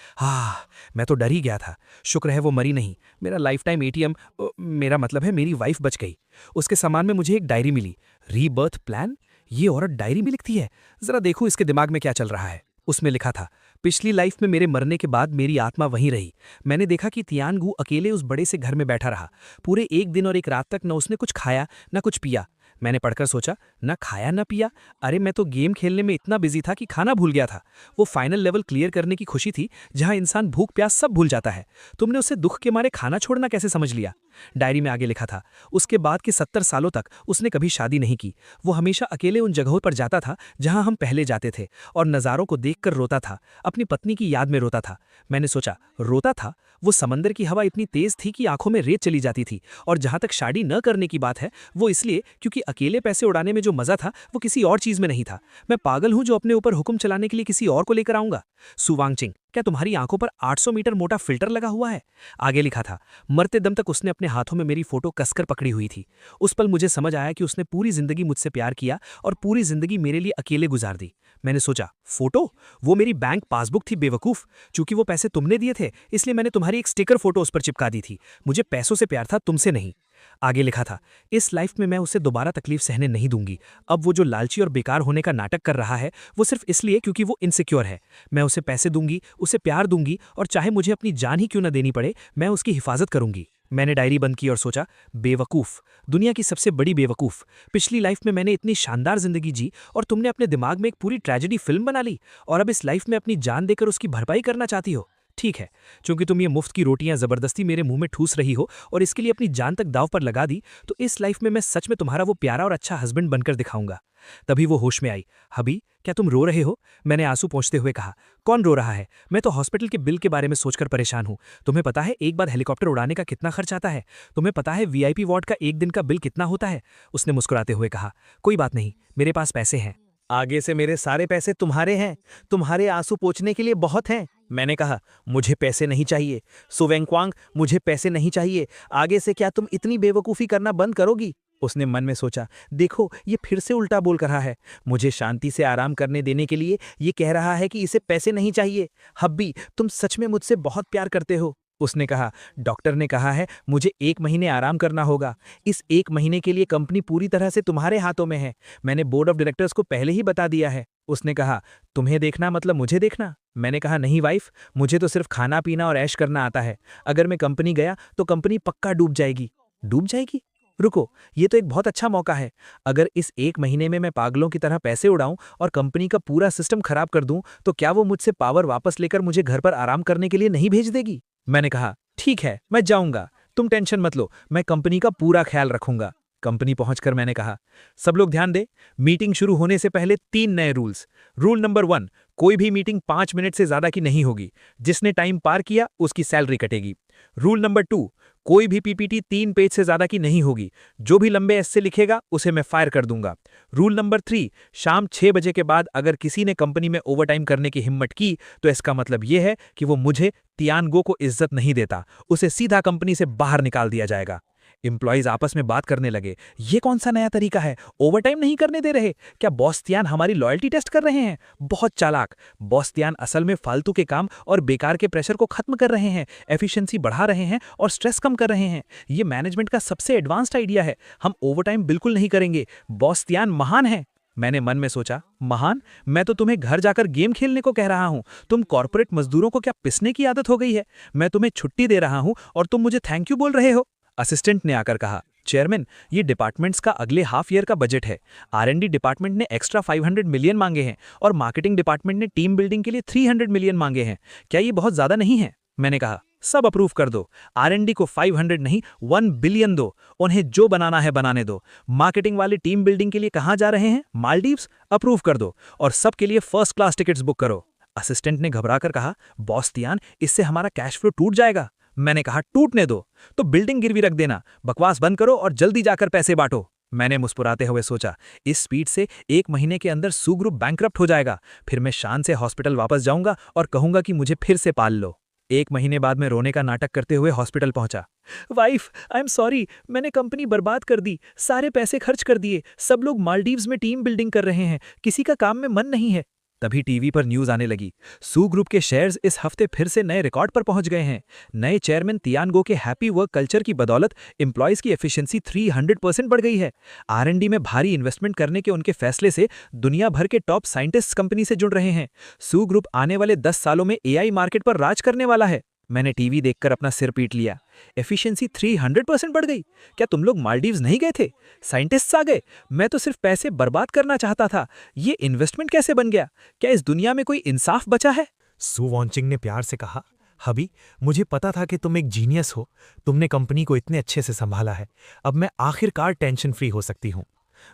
मैं तो डर ही गया था। शुक्र है वो मरी नहीं। मेरा लाइफ टाइम एटीएम, मेरा मतलब है मेरी वाइफ बच गई। उसके सामान में मुझे एक डायरी मिली। Rebirth plan? ये औरत डायरी भी लिखती है। जरा देखो इसके दिमाग में क्या चल रहा है। उसमें लिखा था, पिछली लाइफ में मेरे मरने के बाद मेरी आत्मा वहीं रही। मैंने देखा कि तियानगु अकेले उस बड़े से घर में बैठा रहा। पूरे 1 दिन और 1 रात तक न उसने कुछ खाया न कुछ पिया। मैंने पढ़कर सोचा, न खाया न पिया? अरे मैं तो गेम खेलने में इतना बिजी था कि खाना भूल गया था। वो फाइनल लेवल क्लियर करने की खुशी थी, जहां इंसान भूख प्यास सब भूल जाता है। तुमने उससे दुख के मारे खाना छोड़ना कैसे समझ लिया? डायरी में आगे लिखा था, उसके बाद के 70 सालों तक उसने कभी शादी नहीं की। वो हमेशा अकेले उन जगहों पर जाता था जहां हम पहले जाते थे, और नज़ारों को देखकर रोता था। अपनी पत्नी की याद में रोता था। मैंने सोचा, रोता था? वो समंदर की हवा इतनी तेज थी कि आंखों में रेत चली जाती थी। और जहां तक शादी न करने की बात है, वो इसलिए क्योंकि अकेले पैसे उड़ाने में जो मजा था वो किसी और चीज में नहीं था। मैं पागल हूं जो अपने ऊपर हुक्म चलाने के लिए किसी और को लेकर आऊंगा। सु वांगचिंग, क्या तुम्हारी आंखों पर 800 मीटर मोटा फिल्टर लगा हुआ है? आगे लिखा था, मरते दम तक उसने अपने हाथों में मेरी फोटो कसकर पकड़ी हुई थी। उस पल मुझे समझ आया कि उसने पूरी जिंदगी मुझसे प्यार किया और पूरी जिंदगी मेरे लिए अकेले गुजार दी। मैंने सोचा, फोटो? वो मेरी बैंक पासबुक थी बेवकूफ। चूंकि वो पैसे तुमने दिए थे, इसलिए मैंने तुम्हारी एक स्टिकर फोटो उस पर चिपका दी थी। मुझे पैसों से प्यार था, तुमसे नहीं। आगे लिखा था, इस लाइफ में मैं उसे दोबारा तकलीफ सहने नहीं दूंगी। अब वो जो लालची और बेकार होने का नाटक कर रहा है, वो सिर्फ इसलिए क्योंकि वो इनसिक्योर है। मैं उसे पैसे दूंगी, उसे प्यार दूंगी, और चाहे मुझे अपनी जान ही क्यों न देनी पड़े, मैं उसकी हिफाजत करूंगी। मैंने डायरी बंद की और सोचा, बेवकूफ, दुनिया की सबसे बड़ी बेवकूफ। पिछली लाइफ में मैंने इतनी शानदार जिंदगी जी और तुमने अपने दिमाग में एक पूरी ट्रेजेडी फिल्म बना ली, और अब इस लाइफ में अपनी जान देकर उसकी भरपाई करना चाहती हो। ठीक है, चूंकि तुम ये मुफ्त की रोटियां जबरदस्ती मेरे मुंह में ठूस रही हो और इसके लिए अपनी जान तक दाव पर लगा दी, तो इस लाइफ में मैं सच में तुम्हारा वो प्यारा और अच्छा हस्बैंड बनकर दिखाऊंगा। तभी वो होश में आई। हबी, क्या तुम रो रहे हो? मैंने आंसू पोंछते हुए कहा। कौन रो रहा है? मैं तो हॉस्पिटल के बिल के बारे में सोचकर परेशान हूं। तुम्हें पता है एक बार हेलीकॉप्टर उड़ाने का कितना खर्च आता है? तुम्हें पता है वीआईपी वार्ड का 1 दिन का बिल कितना होता है? उसने मुस्कुराते हुए कहा, कोई बात नहीं, मेरे पास पैसे हैं। आगे से मेरे सारे पैसे तुम्हारे हैं। तुम्हारे आंसू पोंछने के लिए बहुत हैं। मैंने कहा, मुझे पैसे नहीं चाहिए। सु वेंक्वांग, मुझे पैसे नहीं चाहिए। आगे से क्या तुम इतनी बेवकूफ़ी करना बंद करोगी? उसने मन में सोचा, देखो ये फिर से उल्टा बोल रहा है। मुझे शांति से आराम करने देने के लिए ये कह रहा है कि इसे पैसे नहीं चाहिए। हब्बी, तुम सच में मुझसे बहुत प्यार करते हो। उसने कहा, डॉक्टर ने कहा है मुझे 1 महीने आराम करना होगा। इस 1 महीने के लिए कंपनी पूरी तरह से तुम्हारे हाथों में है। मैंने बोर्ड ऑफ डायरेक्टर्स को पहले ही बता दिया है। उसने कहा, तुम्हें देखना मतलब मुझे देखना? मैंने कहा, नहीं वाइफ, मुझे तो सिर्फ खाना पीना और ऐश करना आता है। अगर मैं कंपनी गया तो कंपनी पक्का डूब जाएगी। डूब जाएगी? रुको, ये तो एक बहुत अच्छा मौका है। अगर इस 1 महीने में मैं पागलों की तरह पैसे उड़ाऊं और कंपनी का पूरा सिस्टम खराब कर दूं, तो क्या वो मुझसे पावर वापस लेकर मुझे घर पर आराम करने के लिए नहीं भेज देगी? मैंने कहा, ठीक है, मैं जाऊंगा, तुम टेंशन मत लो, मैं कंपनी का पूरा ख्याल रखूंगा। कंपनी पहुंचकर मैंने कहा, सब लोग ध्यान दें, मीटिंग शुरू होने से पहले 3 नए रूल्स। रूल नंबर 1, कोई भी मीटिंग 5 मिनट से ज्यादा की नहीं होगी। जिसने टाइम पार किया उसकी सैलरी कटेगी। रूल नंबर 2, कोई भी पीपीटी 3 पेज से ज्यादा की नहीं होगी। जो भी लंबे एस से लिखेगा उसे मैं फायर कर दूंगा। रूल नंबर 3, शाम 6 बजे के बाद अगर किसी ने कंपनी में ओवरटाइम करने की हिम्मत की तो इसका मतलब यह है कि वो मुझे, तियानगो को इज्जत नहीं देता। उसे सीधा कंपनी से बाहर निकाल दिया जाएगा। एम्प्लॉइज आपस में बात करने लगे, ये कौन सा नया तरीका है? ओवरटाइम नहीं करने दे रहे? क्या बॉस तियान हमारी लॉयल्टी टेस्ट कर रहे हैं? बहुत चालाक। बॉस तियान असल में फालतू के काम और बेकार के प्रेशर को खत्म कर रहे हैं, एफिशिएंसी बढ़ा रहे हैं और स्ट्रेस कम कर रहे हैं। ये मैनेजमेंट का सबसे एडवांस्ड आइडिया है। हम ओवरटाइम बिल्कुल नहीं करेंगे। बॉस तियान महान है। मैंने मन में सोचा, महान? मैं तो तुम्हें घर जाकर गेम खेलने को कह रहा हूं। तुम कॉर्पोरेट मजदूरों को क्या पिसने की आदत हो गई है? मैं तुम्हें छुट्टी दे रहा हूं और तुम मुझे थैंक यू बोल रहे हो? असिस्टेंट ने आकर कहा, चेयरमैन, ये डिपार्टमेंट्स का अगले हाफ ईयर का बजट है। आर&डी डिपार्टमेंट ने एक्स्ट्रा 500 मिलियन मांगे हैं और मार्केटिंग डिपार्टमेंट ने टीम बिल्डिंग के लिए 300 मिलियन मांगे हैं। क्या ये बहुत ज्यादा नहीं है? मैंने कहा, सब अप्रूव कर दो। R&D को 500 नहीं 1 बिलियन दो। उन्हें जो बनाना है बनाने दो। मार्केटिंग वाली टीम बिल्डिंग के लिए कहाँ जा रहे हैं? मालदीव्स। अप्रूव कर दो और सबके लिए फर्स्ट क्लास टिकट्स बुक करो। असिस्टेंट ने घबराकर कहा, बॉस तियान, इससे हमारा कैश फ्लो टूट जाएगा। मैंने कहा, टूटने दो तो बिल्डिंग गिरवी रख देना, बकवास बंद करो और जल्दी जाकर पैसे बांटो। मैंने मुस्कुराते हुए सोचा, इस स्पीड से 1 महीने के अंदर सू ग्रुप बैंकरप्ट हो जाएगा। फिर मैं शान से हॉस्पिटल वापस जाऊंगा और कहूंगा कि मुझे फिर से पाल लो। 1 महीने बाद मैं रोने का नाटक करते हुए हॉस्पिटल पहुंचा। वाइफ, आई एम सॉरी, मैंने कंपनी बर्बाद कर दी, सारे पैसे खर्च कर दिए, सब लोग मालदीव्स में टीम बिल्डिंग कर रहे हैं, किसी का काम में मन नहीं है। तभी टीवी पर न्यूज आने लगी, सू ग्रुप के शेयर्स इस हफ्ते फिर से नए रिकॉर्ड पर पहुंच गए हैं। नए चेयरमैन तियानगो के हैप्पी वर्क कल्चर की बदौलत एम्प्लॉयज की एफिशिएंसी 300% बढ़ गई है। R&D में भारी इन्वेस्टमेंट करने के उनके फैसले से दुनिया भर के टॉप साइंटिस्ट कंपनी से जुड़ रहे हैं। सू ग्रुप आने वाले 10 सालों में AI मार्केट पर राज करने वाला है। मैंने टीवी देखकर अपना सिर पीट लिया। एफिशिएंसी 300% बढ़ गई? क्या तुम लोग मालदीव्स नहीं गए थे? साइंटिस्ट्स आ गए? मैं तो सिर्फ पैसे बर्बाद करना चाहता था। ये इन्वेस्टमेंट कैसे बन गया? क्या इस दुनिया में कोई इंसाफ बचा है? सू वॉन्चिंग ने प्यार से कहा, हबी, मुझे पता था कि तुम एक जीनियस हो। तुमने कंपनी को इतने अच्छे से संभाला है। अब मैं आखिरकार टेंशन फ्री हो सकती हूँ।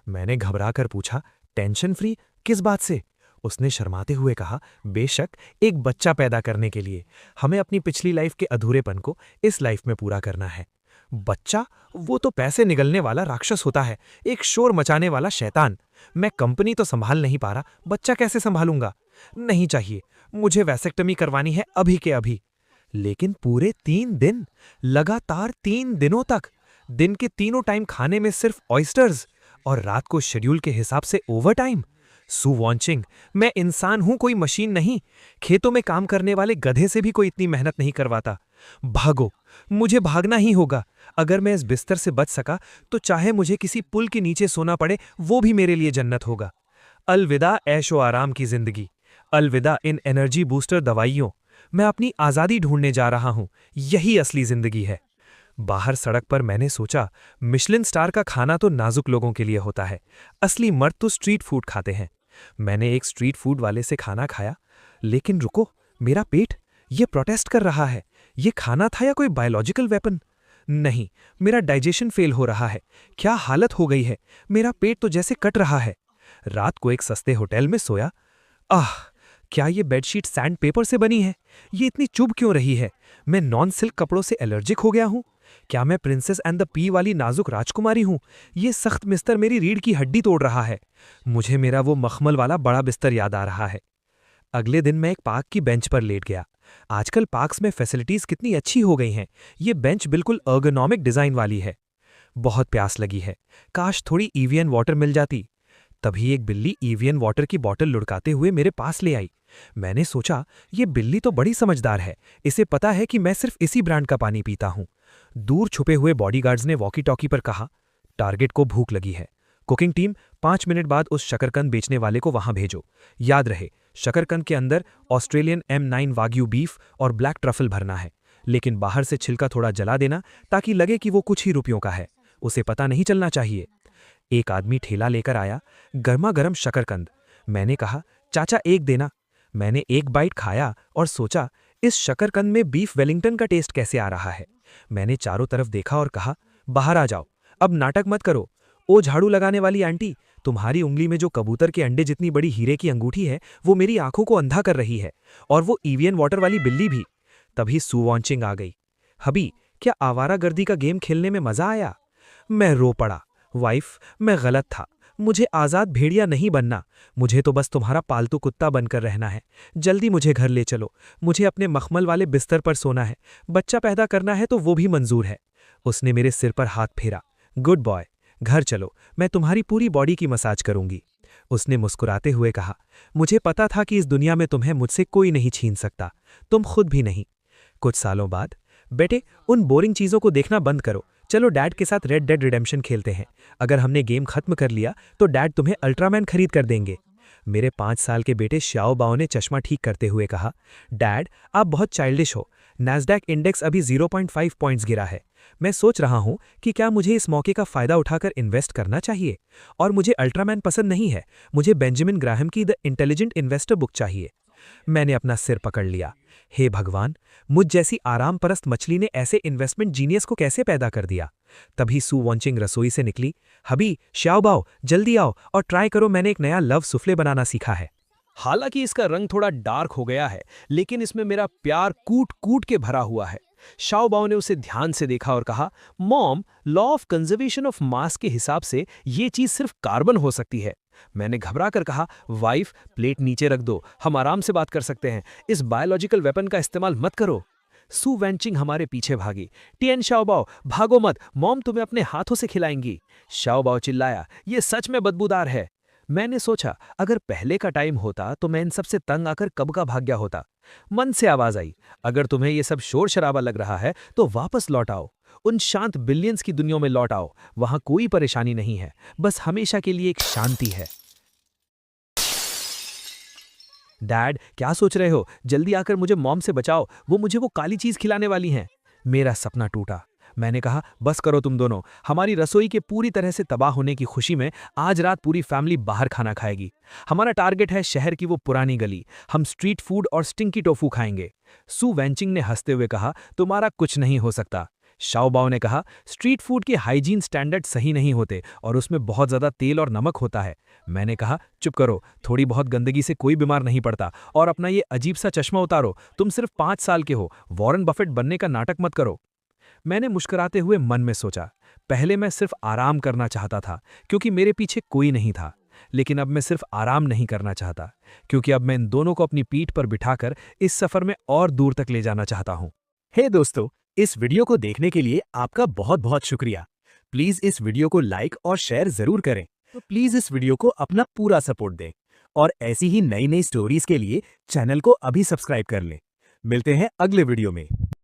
मैंने घबराकर पूछा, टेंशन फ्री किस बात से? उसने शर्माते हुए कहा, बेशक, एक बच्चा पैदा करने के लिए। हमें अपनी पिछली लाइफ के अधूरेपन को इस लाइफ में पूरा करना है। बच्चा? वो तो पैसे निगलने वाला राक्षस होता है, एक शोर मचाने वाला शैतान। मैं कंपनी तो संभाल नहीं पा रहा, बच्चा कैसे संभालूंगा? नहीं चाहिए, मुझे वैसेक्टमी करवानी है अभी के अभी। लेकिन पूरे 3 दिन, लगातार 3 दिनों तक, दिन के तीनों टाइम खाने में सिर्फ ऑयस्टर्स और रात को शेड्यूल के हिसाब से ओवर टाइम। सू वॉन्चिंग, मैं इंसान हूं, कोई मशीन नहीं। खेतों में काम करने वाले गधे से भी कोई इतनी मेहनत नहीं करवाता। भागो, मुझे भागना ही होगा। अगर मैं इस बिस्तर से बच सका तो चाहे मुझे किसी पुल के नीचे सोना पड़े, वो भी मेरे लिए जन्नत होगा। अलविदा ऐशो आराम की जिंदगी, अलविदा इन एनर्जी बूस्टर दवाइयों। मैं अपनी आज़ादी ढूंढने जा रहा हूं, यही असली जिंदगी है। बाहर सड़क पर मैंने सोचा, मिशलिन स्टार का खाना तो नाजुक लोगों के लिए होता है, असली मर्द तो स्ट्रीट फूड खाते हैं। मैंने एक स्ट्रीट फूड वाले से खाना खाया, लेकिन रुको, मेरा पेट ये प्रोटेस्ट कर रहा है। ये खाना था या कोई बायोलॉजिकल वेपन? नहीं, मेरा डाइजेशन फेल हो रहा है। क्या हालत हो गई है, मेरा पेट तो जैसे कट रहा है। रात को एक सस्ते होटल में सोया। क्या ये बेडशीट सैंड पेपर से बनी है? ये इतनी चुभ क्यों रही है? मैं नॉन सिल्क कपड़ों से एलर्जिक हो गया हूं? क्या मैं प्रिंसेस एंड द पी वाली नाजुक राजकुमारी हूं? ये सख्त बिस्तर मेरी रीढ़ की हड्डी तोड़ रहा है। मुझे मेरा वो मखमल वाला बड़ा बिस्तर याद आ रहा है। अगले दिन मैं एक पार्क की बेंच पर लेट गया। आजकल पार्क्स में फैसिलिटीज कितनी अच्छी हो गई हैं। ये बेंच बिल्कुल अर्गोनॉमिक डिजाइन वाली है। बहुत प्यास लगी है, काश थोड़ी EVN वाटर मिल जाती। तभी एक बिल्ली EVN वाटर की बोतल लुढ़काते हुए मेरे पास ले आई। मैंने सोचा, ये बिल्ली तो बड़ी समझदार है, इसे पता है कि मैं सिर्फ इसी ब्रांड का पानी पीता हूं। दूर छुपे हुए बॉडीगार्ड्स ने वॉकी टॉकी पर कहा, टारगेट को भूख लगी है। कुकिंग टीम, 5 मिनट बाद उस शकरकंद बेचने वाले को वहां भेजो। याद रहे, शकरकंद के अंदर ऑस्ट्रेलियन M9 वाग्यू बीफ और ब्लैक ट्रफल भरना है, लेकिन बाहर से छिलका थोड़ा जला देना ताकि लगे कि वो कुछ ही रुपयों का है। उसे पता नहीं चलना चाहिए। एक आदमी ठेला लेकर आया, गर्मा गर्म शकरकंद। मैंने कहा, चाचा एक देना। मैंने एक बाइट खाया और सोचा, इस शकरकंद में बीफ वेलिंगटन का टेस्ट कैसे आ रहा है। मैंने चारों तरफ देखा और कहा, बाहर आ जाओ, अब नाटक मत करो। ओ झाड़ू लगाने वाली आंटी, तुम्हारी उंगली में जो कबूतर के अंडे जितनी बड़ी हीरे की अंगूठी है, वो मेरी आंखों को अंधा कर रही है, और वो EVN वाटर वाली बिल्ली भी। तभी सू वॉन्चिंग आ गई। हबी, क्या आवारागर्दी का गेम खेलने में मजा आया? मैं रो पड़ा। वाइफ, मैं गलत था, मुझे आज़ाद भेड़िया नहीं बनना। मुझे तो बस तुम्हारा पालतू कुत्ता बनकर रहना है। जल्दी मुझे घर ले चलो, मुझे अपने मखमल वाले बिस्तर पर सोना है। बच्चा पैदा करना है तो वो भी मंजूर है। उसने मेरे सिर पर हाथ फेरा। गुड बॉय, घर चलो, मैं तुम्हारी पूरी बॉडी की मसाज करूंगी। उसने मुस्कुराते हुए कहा, मुझे पता था कि इस दुनिया में तुम्हें मुझसे कोई नहीं छीन सकता, तुम खुद भी नहीं। कुछ सालों बाद, बेटे, उन बोरिंग चीज़ों को देखना बंद करो, चलो डैड के साथ रेड डेड रिडेम्पशन खेलते हैं। अगर हमने गेम खत्म कर लिया तो डैड तुम्हें अल्ट्रामैन खरीद कर देंगे। मेरे 5 साल के बेटे श्याओ बाओ ने चश्मा ठीक करते हुए कहा, डैड, आप बहुत चाइल्डिश हो। नैस्डैक इंडेक्स अभी 0.5 पॉइंट्स गिरा है। मैं सोच रहा हूं कि क्या मुझे इस मौके का फायदा उठाकर इन्वेस्ट करना चाहिए। और मुझे अल्ट्रामैन पसंद नहीं है, मुझे बेंजामिन ग्राहम की द इंटेलिजेंट इन्वेस्टर बुक चाहिए। मैंने अपना सिर पकड़ लिया। हे भगवान, मुझ जैसी आराम परस्त मछली ने ऐसे इन्वेस्टमेंट जीनियस को कैसे पैदा कर दिया। तभी सू वॉन्चिंग रसोई से निकली। हबी, श्याओबाओ, जल्दी आओ और ट्राई करो, मैंने एक नया लव सुफले बनाना सीखा है। हालांकि इसका रंग थोड़ा डार्क हो गया है, लेकिन इसमें मेरा प्यार कूट कूट के भरा हुआ है। शाओबाओ ने उसे ध्यान से देखा और कहा, mom, law of conservation of mass के हिसाब से ये चीज सिर्फ कार्बन हो सकती है। मैंने घबरा कर कहा, वाइफ, प्लेट नीचे रख दो, हम आराम से बात कर सकते हैं, इस बायोलॉजिकल वेपन का इस्तेमाल मत करो। सू वेंचिंग हमारे पीछे भागी। टियन शाओबाओ, भागो मत, मॉम तुम्हें अपने हाथों से खिलाएंगी। शाओबाओ चिल्लाया, ये सच में बदबूदार है। मैंने सोचा, अगर पहले का टाइम होता तो मैं इन सब से तंग आकर कब का भाग गया होता। मन से आवाज आई, अगर तुम्हें ये सब शोर शराबा लग रहा है तो वापस लौट आओ, उन शांत बिलियंस की दुनिया में लौट आओ। वहां कोई परेशानी नहीं है, बस हमेशा के लिए एक शांति है। डैड, क्या सोच रहे हो? जल्दी आकर मुझे मॉम से बचाओ, वो मुझे वो काली चीज खिलाने वाली हैं। मेरा सपना टूटा। मैंने कहा, बस करो तुम दोनों, हमारी रसोई के पूरी तरह से तबाह होने की खुशी में आज रात पूरी फैमिली बाहर खाना खाएगी। हमारा टारगेट है शहर की वो पुरानी गली, हम स्ट्रीट फूड और स्टिंकी टोफू खाएंगे। सू वेंचिंग ने हंसते हुए कहा, तुम्हारा कुछ नहीं हो सकता। शाओबाओ ने कहा, स्ट्रीट फूड के हाइजीन स्टैंडर्ड सही नहीं होते और उसमें बहुत ज्यादा तेल और नमक होता है। मैंने कहा, चुप करो, थोड़ी बहुत गंदगी से कोई बीमार नहीं पड़ता, और अपना ये अजीब सा चश्मा उतारो, तुम सिर्फ 5 साल के हो, वॉरेन बफेट बनने का नाटक मत करो। मैंने मुस्कुराते हुए मन में सोचा, पहले मैं सिर्फ आराम करना चाहता था क्योंकि मेरे पीछे कोई नहीं था, लेकिन अब मैं सिर्फ आराम नहीं करना चाहता क्योंकि अब मैं इन दोनों को अपनी पीठ पर बिठाकर इस सफर में और दूर तक ले जाना चाहता हूं। हे दोस्तों, इस वीडियो को देखने के लिए आपका बहुत बहुत शुक्रिया। प्लीज इस वीडियो को लाइक और शेयर जरूर करें। तो प्लीज इस वीडियो को अपना पूरा सपोर्ट दें और ऐसी ही नई नई स्टोरीज के लिए चैनल को अभी सब्सक्राइब कर लें। मिलते हैं अगले वीडियो में।